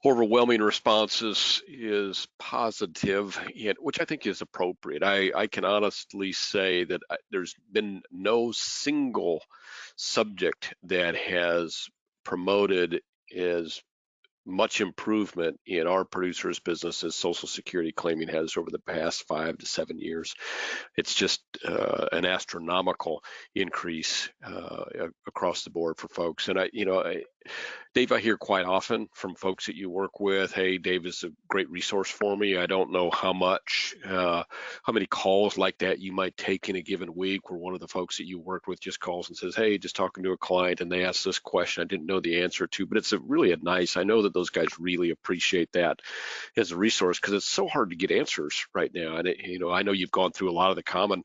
S1: overwhelming responses is positive, which I think is appropriate. I can honestly say that there's been no single subject that has promoted as much improvement in our producers' business as Social Security claiming has over the past 5 to 7 years. It's just an astronomical increase across the board for folks. And Dave, I hear quite often from folks that you work with, hey, Dave is a great resource for me. I don't know how many calls like that you might take in a given week where one of the folks that you worked with just calls and says, hey, just talking to a client and they asked this question I didn't know the answer to. But it's really a nice, I know that those guys really appreciate that as a resource because it's so hard to get answers right now. And I know you've gone through a lot of the common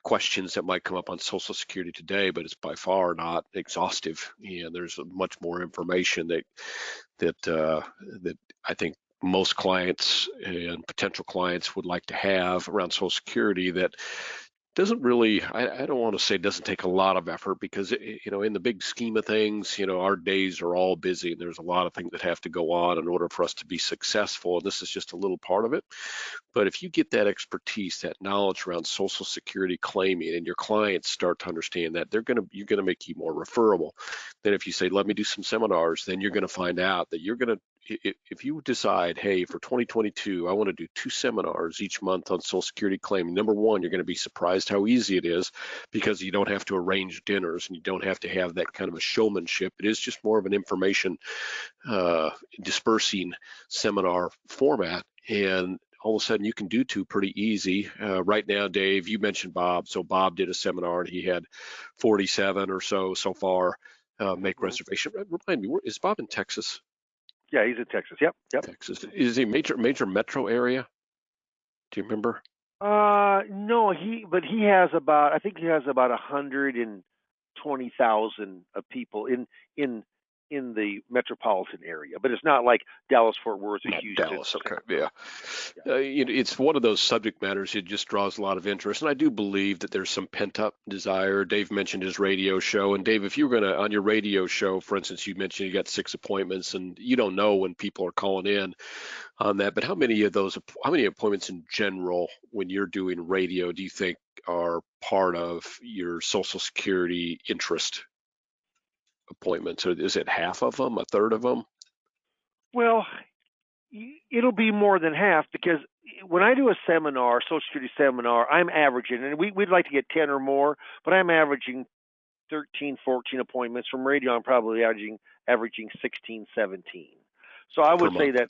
S1: questions that might come up on Social Security today, but it's by far not exhaustive, and there's much more information that I think most clients and potential clients would like to have around Social Security that doesn't really, I don't want to say it doesn't take a lot of effort because, in the big scheme of things, our days are all busy and there's a lot of things that have to go on in order for us to be successful. And this is just a little part of it. But if you get that expertise, that knowledge around Social Security claiming, and your clients start to understand that, you're going to make you more referable. Then if you say, let me do some seminars, then you're going to find out that you're going to, if you decide, hey, for 2022, I want to do 2 seminars each month on Social Security claiming, number one, you're going to be surprised how easy it is because you don't have to arrange dinners and you don't have to have that kind of a showmanship. It is just more of an information dispersing seminar format. And all of a sudden you can do 2 pretty easy. Right now, Dave, you mentioned Bob. So Bob did a seminar and he had 47 or so far make reservation. Remind me, is Bob in Texas?
S2: Yeah, he's in Texas. Yep.
S1: Texas. Is he major metro area? Do you remember?
S2: No, but he has about, I think he has about 120,000 people in the metropolitan area, but it's not like Dallas, Fort Worth, or Houston.
S1: Dallas, okay, yeah. It's one of those subject matters. It just draws a lot of interest, and I do believe that there's some pent-up desire. Dave mentioned his radio show, and Dave, if you were on your radio show, for instance, you mentioned you got 6 appointments, and you don't know when people are calling in on that, but how many appointments in general, when you're doing radio, do you think are part of your Social Security interest appointments? Or is it half of them, a third of them?
S2: Well, it'll be more than half because when I do a seminar, Social Security seminar, I'm averaging, and we'd like to get 10 or more, but I'm averaging 13, 14 appointments. From radio, I'm probably averaging 16, 17. So I would say that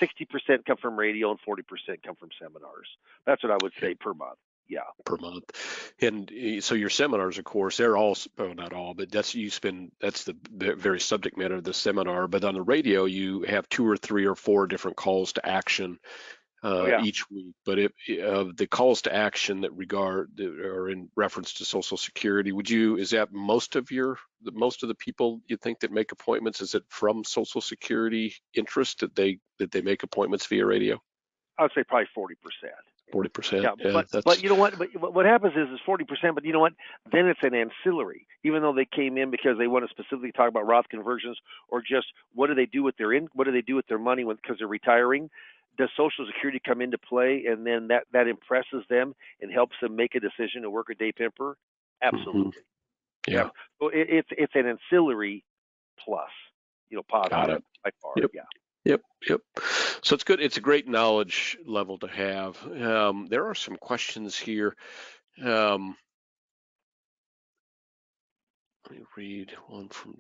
S2: 60% come from radio and 40% come from seminars. That's what I would say per month. Yeah.
S1: Per month. And so your seminars, of course, they're all, not all, but that's the very subject matter of the seminar. But on the radio, you have 2 or 3 or 4 different calls to action each week. But the calls to action that are in reference to Social Security, is that most of the people you think that make appointments, is it from Social Security interest that they make appointments via radio?
S2: I would say probably 40%.
S1: 40%.
S2: Yeah, but you know what? But what happens is 40%. But you know what? Then it's an ancillary. Even though they came in because they want to specifically talk about Roth conversions or just what do they do with their money because they're retiring. Does Social Security come into play, and then that impresses them and helps them make a decision to work a day pimper? Absolutely.
S1: Mm-hmm. Yeah.
S2: So it's an ancillary plus. Positive.
S1: Got it.
S2: By far.
S1: Yep.
S2: Yeah.
S1: Yep. So it's good. It's a great knowledge level to have. There are some questions here. Let me read one from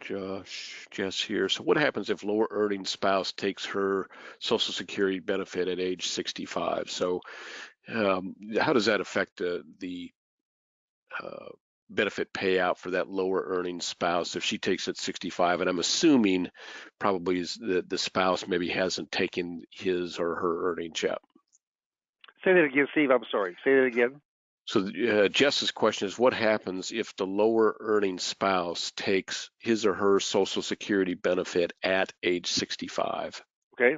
S1: Jess here. So what happens if lower earning spouse takes her Social Security benefit at age 65? So how does that affect the uh, benefit payout for that lower earning spouse if she takes it 65? And I'm assuming probably the spouse maybe hasn't taken his or her earnings yet.
S2: Say that again, Steve. I'm sorry. Say that again.
S1: So Jess's question is, what happens if the lower earning spouse takes his or her Social Security benefit at age 65?
S2: Okay.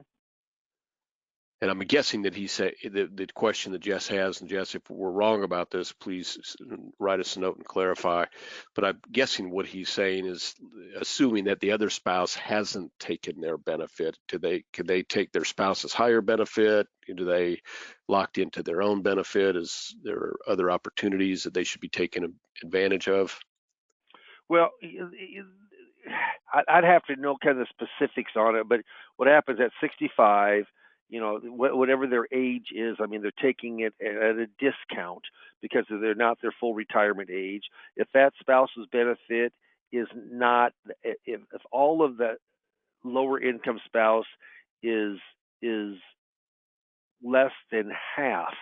S1: And I'm guessing that he said the question that Jess has, and Jess, if we're wrong about this, please write us a note and clarify. But I'm guessing what he's saying is assuming that the other spouse hasn't taken their benefit. Can they take their spouse's higher benefit? Do they locked into their own benefit? Is there other opportunities that they should be taking advantage of?
S2: Well, I'd have to know kind of the specifics on it, but what happens at 65, whatever their age is, I mean, they're taking it at a discount because they're not their full retirement age. If that spouse's benefit is not, if all of the lower income spouse is is less than half,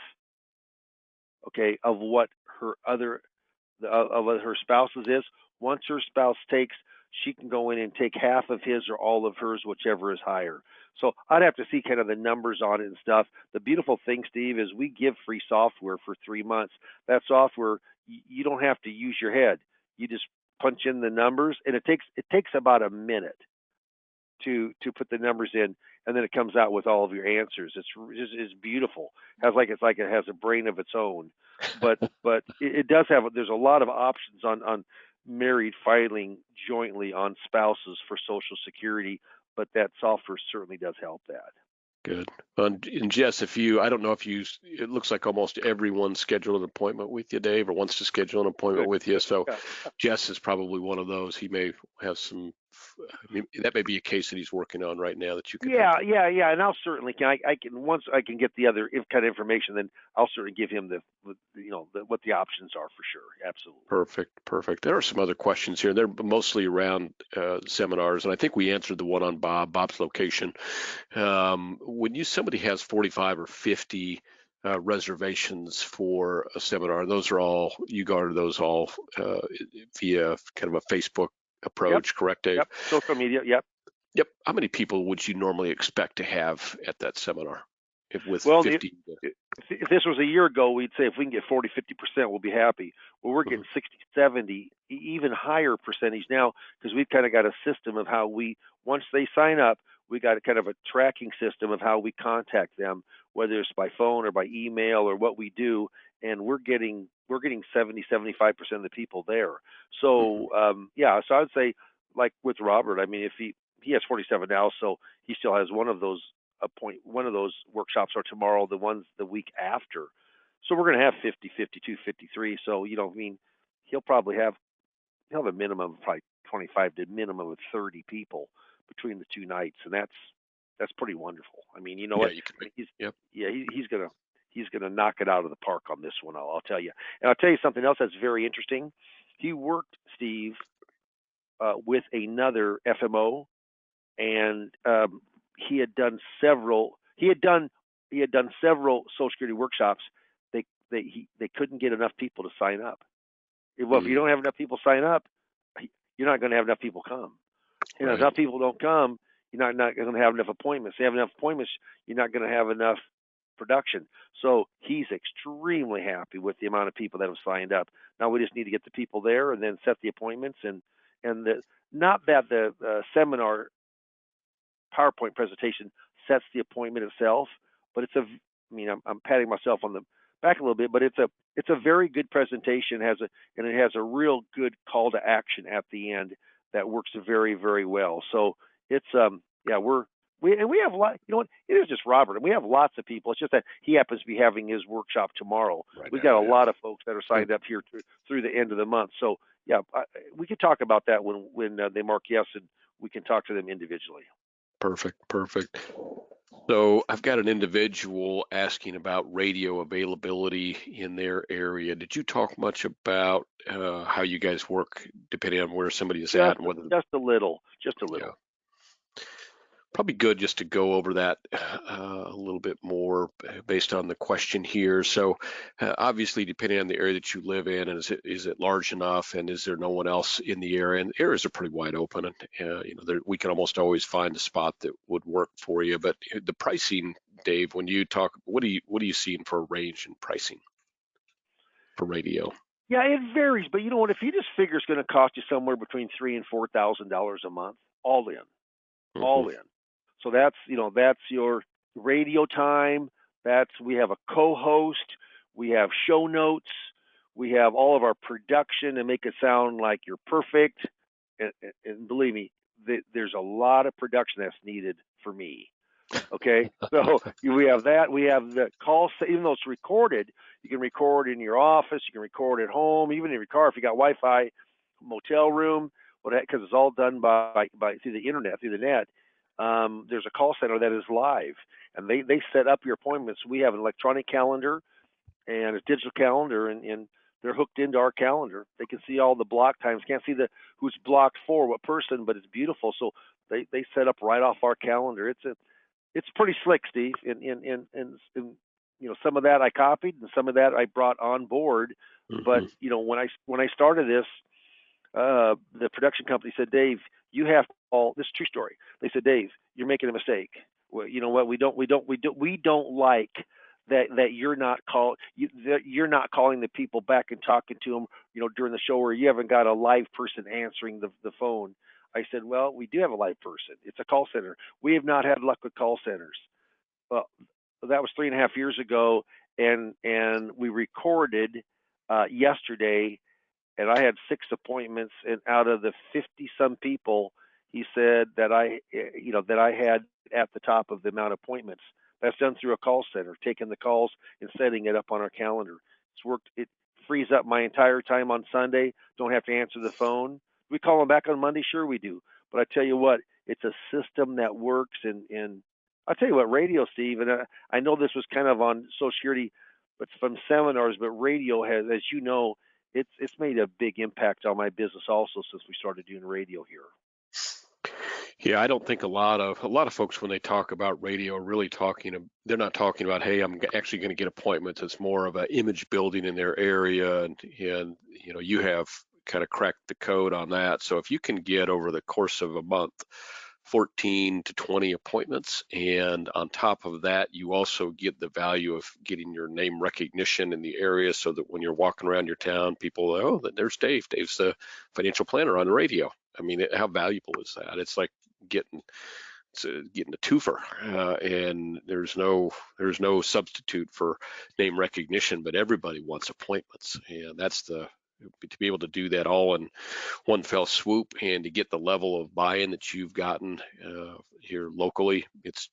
S2: okay, of what of what her spouse's is. Once her spouse takes, she can go in and take half of his or all of hers, whichever is higher. So I'd have to see kind of the numbers on it and stuff. The beautiful thing, Steve, is we give free software for 3 months. That software, you don't have to use your head. You just punch in the numbers, and it takes about a minute to put the numbers in, and then it comes out with all of your answers. It's beautiful. It's like it has a brain of its own. But it does have. There's a lot of options on married filing jointly on spouses for Social Security, but that software certainly does help that.
S1: Good. And Jess, I don't know if it looks like almost everyone scheduled an appointment with you, Dave, or wants to schedule an appointment with you. So
S2: Yeah.
S1: Jess is probably one of those. He may have that may be a case that he's working on right now that you can help.
S2: Yeah. And I'll certainly once I can get the other kind of information, then I'll certainly give him what the options are for sure. Absolutely.
S1: Perfect. There are some other questions here. They're mostly around seminars, and I think we answered the one on Bob's location. When somebody has 45 or 50 reservations for a seminar, you garner those all via kind of a Facebook approach,
S2: Yep.
S1: correct, Dave?
S2: Yep. Social media. Yep.
S1: Yep. How many people would you normally expect to have at that seminar? With
S2: Well,
S1: 50?
S2: if this was a year ago, we'd say if we can get 40-50%, we'll be happy. Well, we're getting 60-70, even higher percentage now, because we've kind of got a system of how once they sign up, we got a kind of a tracking system of how we contact them, whether it's by phone or by email or what we do, and we're getting 70-75% of the people there. So so I would say, like with Robert, I mean, if he has 47 now, so he still has one of those workshops are tomorrow, the ones the week after. So we're going to have 50, 52, 53. So, I mean, he'll have a minimum of probably 25 to minimum of 30 people between the two nights. And that's pretty wonderful. I mean, you know what? He's going to knock it out of the park on this one. I'll tell you. And I'll tell you something else that's very interesting. He worked, Steve, with another FMO, and he had done several Social Security workshops. They couldn't get enough people to sign up. Well, if you don't have enough people sign up, you're not going to have enough people come. And if enough people don't come, you're not going to have enough appointments. If you have enough appointments, you're not going to have enough production. So he's extremely happy with the amount of people that have signed up. Now we just need to get the people there and then set the appointments not that the seminar PowerPoint presentation sets the appointment itself, but I'm patting myself on the back a little bit, but it's a very good presentation, and it has a real good call to action at the end that works very, very well. So it's we have a lot. You know what? It is just Robert, and we have lots of people. It's just that he happens to be having his workshop tomorrow. We've got a lot of folks that are signed up here through the end of the month. So we could talk about that when they mark yes, and we can talk to them individually.
S1: Perfect. So I've got an individual asking about radio availability in their area. Did you talk much about how you guys work depending on where somebody is
S2: Just
S1: at and whether,
S2: just a little, just a
S1: yeah,
S2: little.
S1: probably good just to go over that a little bit more based on the question here. So, obviously, depending on the area that you live in, and is it large enough, and is there no one else in the area? And areas are pretty wide open, and we can almost always find a spot that would work for you. But the pricing, Dave, when you talk, what are you seeing for a range in pricing for radio?
S2: Yeah, it varies, but you know what? If you just figure it's going to cost you somewhere between $3,000 and $4,000 a month, all in,
S1: Hmm.
S2: all in. So that's your radio time. That's we have a co-host, we have show notes, we have all of our production and make it sound like you're perfect. And believe me, there's a lot of production that's needed for me. Okay, so we have that. We have the call. Even though it's recorded, you can record in your office. You can record at home, even in your car if you got Wi-Fi, motel room, because it's all done by through the internet, through the net. There's a call center that is live, and they set up your appointments. We have an electronic calendar and a digital calendar, and they're hooked into our calendar. They can see all the block times. Can't see the who's blocked for what person, but it's beautiful. So they set up right off our calendar. It's pretty slick, Steve. And some of that I copied, and some of that I brought on board. But
S1: Hmm.
S2: when I started this, the production company said, Dave, you have to call. This is a true story. They said, Dave, you're making a mistake. Well, you know what? We don't like that you're not calling the people back and talking to them. During the show where you haven't got a live person answering the phone. I said, well, we do have a live person. It's a call center. We have not had luck with call centers. Well, that was 3.5 years ago, and we recorded yesterday, and I had 6 appointments, and out of the 50 some people, he said that I had at the top of the amount of appointments. That's done through a call center, taking the calls and setting it up on our calendar. It's worked. It frees up my entire time on Sunday. Don't have to answer the phone. We call them back on Monday, sure we do. But I tell you what, it's a system that works. And I'll tell you what, radio, Steve, and I know this was kind of on Social Security, but from seminars, but radio has, as you know, it's made a big impact on my business also since we started doing radio here.
S1: Yeah, I don't think a lot of folks when they talk about radio are really they're not talking about, hey, I'm actually going to get appointments. It's more of an image building in their area, and you have kind of cracked the code on that. So if you can get over the course of a month 14 to 20 appointments, and on top of that you also get the value of getting your name recognition in the area, so that when you're walking around your town, people, oh, there's Dave. Dave's the financial planner on the radio. I mean, how valuable is that? It's like getting getting a twofer, and there's no substitute for name recognition. But everybody wants appointments, and that's the to be able to do that all in one fell swoop, and to get the level of buy-in that you've gotten here locally. It's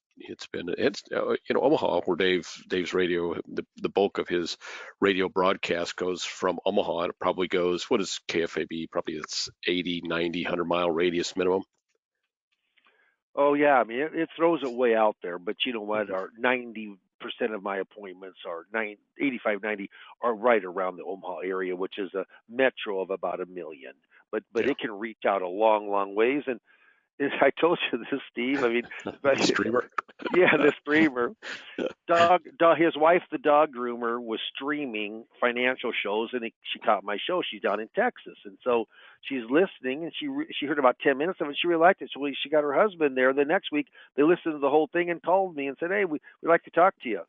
S1: Omaha, where Dave's radio, the bulk of his radio broadcast goes from Omaha, and it probably goes, what is KFAB, probably it's 80, 90, 100-mile radius minimum.
S2: Oh yeah, I mean it throws it way out there, but you know what?
S1: Mhm.
S2: Our 90% of my appointments are 85, 90 are right around the Omaha area, which is a metro of about a million. But
S1: Yeah.
S2: it can reach out a long, long ways. And I told you this, Steve. I mean,
S1: The streamer.
S2: yeah, the streamer. His wife, the dog groomer, was streaming financial shows, and she caught my show. She's down in Texas, and so she's listening, and she heard about 10 minutes of it. She really liked it, so she got her husband there. The next week, they listened to the whole thing and called me and said, "Hey, we'd like to talk to you."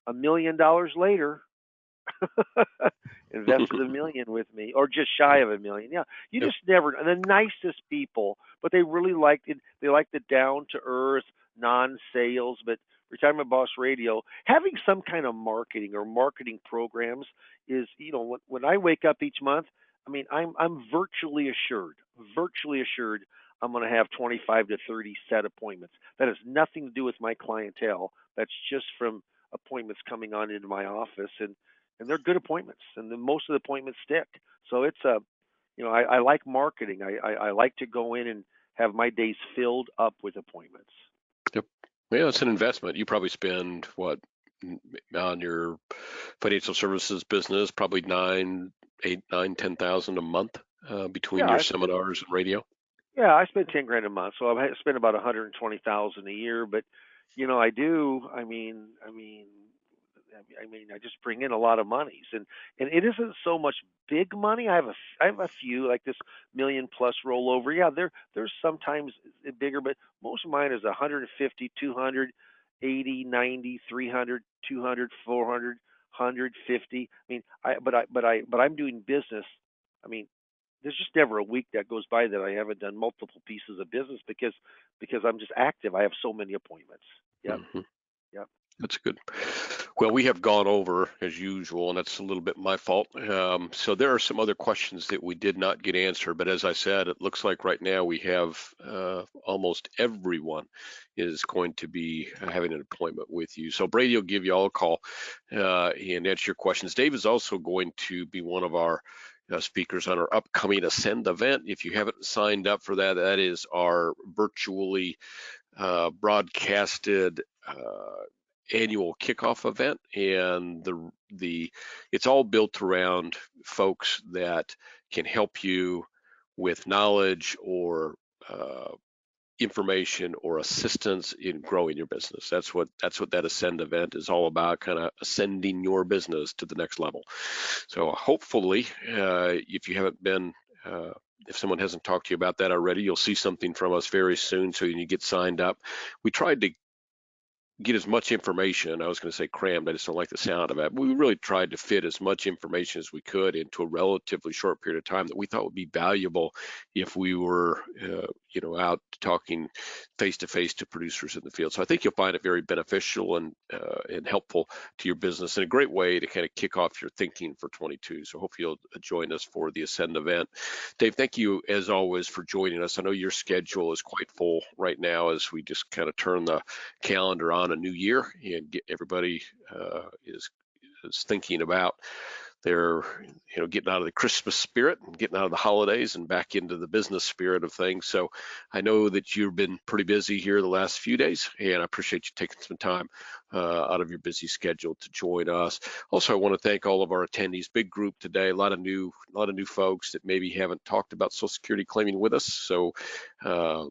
S2: $1 million later, invested 1 million with me, or just shy of 1 million. Yeah, you
S1: Yep.
S2: just never. And the nicest people, but they really liked it. They liked the down to earth, non-sales, but Retirement Boss Radio having some kind of marketing or marketing programs is, when I wake up each month, I mean, I'm virtually assured I'm going to have 25 to 30 set appointments. That has nothing to do with my clientele. That's just from appointments coming on into my office, and they're good appointments, and most of the appointments stick. So it's I like marketing. I like to go in and have my days filled up with appointments.
S1: Yep. Yeah, it's an investment. You probably spend what on your financial services business, probably 10,000 a month between
S2: Yeah,
S1: your
S2: I spend
S1: seminars and radio.
S2: yeah, I spend 10 grand a month, so I spend about 120,000 a year. But I do. I just bring in a lot of monies, and it isn't so much big money. I have a few like this million plus rollover. Yeah, there's sometimes bigger, but most of mine is 150, 200, 80, 90, 300, 200, 400, 150. But I'm doing business. I mean, there's just never a week that goes by that I haven't done multiple pieces of business because I'm just active. I have so many appointments. Yep,
S1: Hmm.
S2: yep.
S1: That's good. Well, we have gone over as usual, and that's a little bit my fault. So there are some other questions that we did not get answered, but as I said, it looks like right now we have almost everyone is going to be having an appointment with you. So Brady will give you all a call and answer your questions. Dave is also going to be one of our speakers on our upcoming Ascend event. If you haven't signed up for that, that is our virtually broadcasted annual kickoff event, and the it's all built around folks that can help you with knowledge or information or assistance in growing your business. That's what that Ascend event is all about, kind of ascending your business to the next level. So hopefully, if you haven't been if someone hasn't talked to you about that already, you'll see something from us very soon so you get signed up. We tried to get as much information. I was going to say crammed. I just don't like the sound of it. We really tried to fit as much information as we could into a relatively short period of time that we thought would be valuable if we were, out talking face to face to producers in the field. So I think you'll find it very beneficial and helpful to your business, and a great way to kind of kick off your thinking for 22. So hopefully you'll join us for the Ascend event. Dave, thank you as always for joining us. I know your schedule is quite full right now as we just kind of turn the calendar on a new year and get everybody is thinking about they're getting out of the Christmas spirit and getting out of the holidays and back into the business spirit of things. So I know that you've been pretty busy here the last few days, and I appreciate you taking some time out of your busy schedule to join us. Also, I want to thank all of our attendees. Big group today, a lot of new folks that maybe haven't talked about Social Security claiming with us. So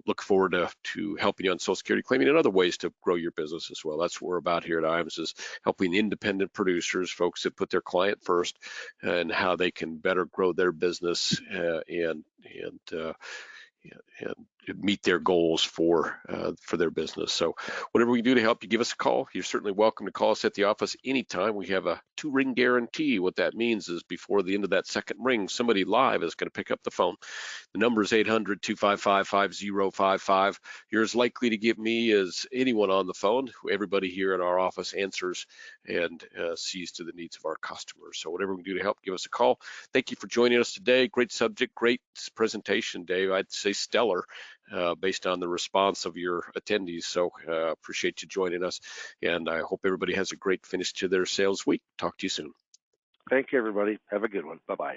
S1: look forward to helping you on Social Security claiming and other ways to grow your business as well. That's what we're about here at IAMS, is helping independent producers, folks that put their client first, and how they can better grow their business and meet their goals for their business. So whatever we can do to help you, give us a call. You're certainly welcome to call us at the office anytime. We have a 2-ring guarantee. What that means is before the end of that second ring, somebody live is going to pick up the phone. The number is 800-255-5055. You're as likely to get me as anyone on the phone. Everybody here in our office answers and sees to the needs of our customers. So whatever we can do to help, give us a call. Thank you for joining us today. Great subject, great presentation, Dave. I'd say stellar based on the response of your attendees. So appreciate you joining us, and I hope everybody has a great finish to their sales week. Talk to you soon.
S2: Thank you, everybody. Have a good one. Bye-bye.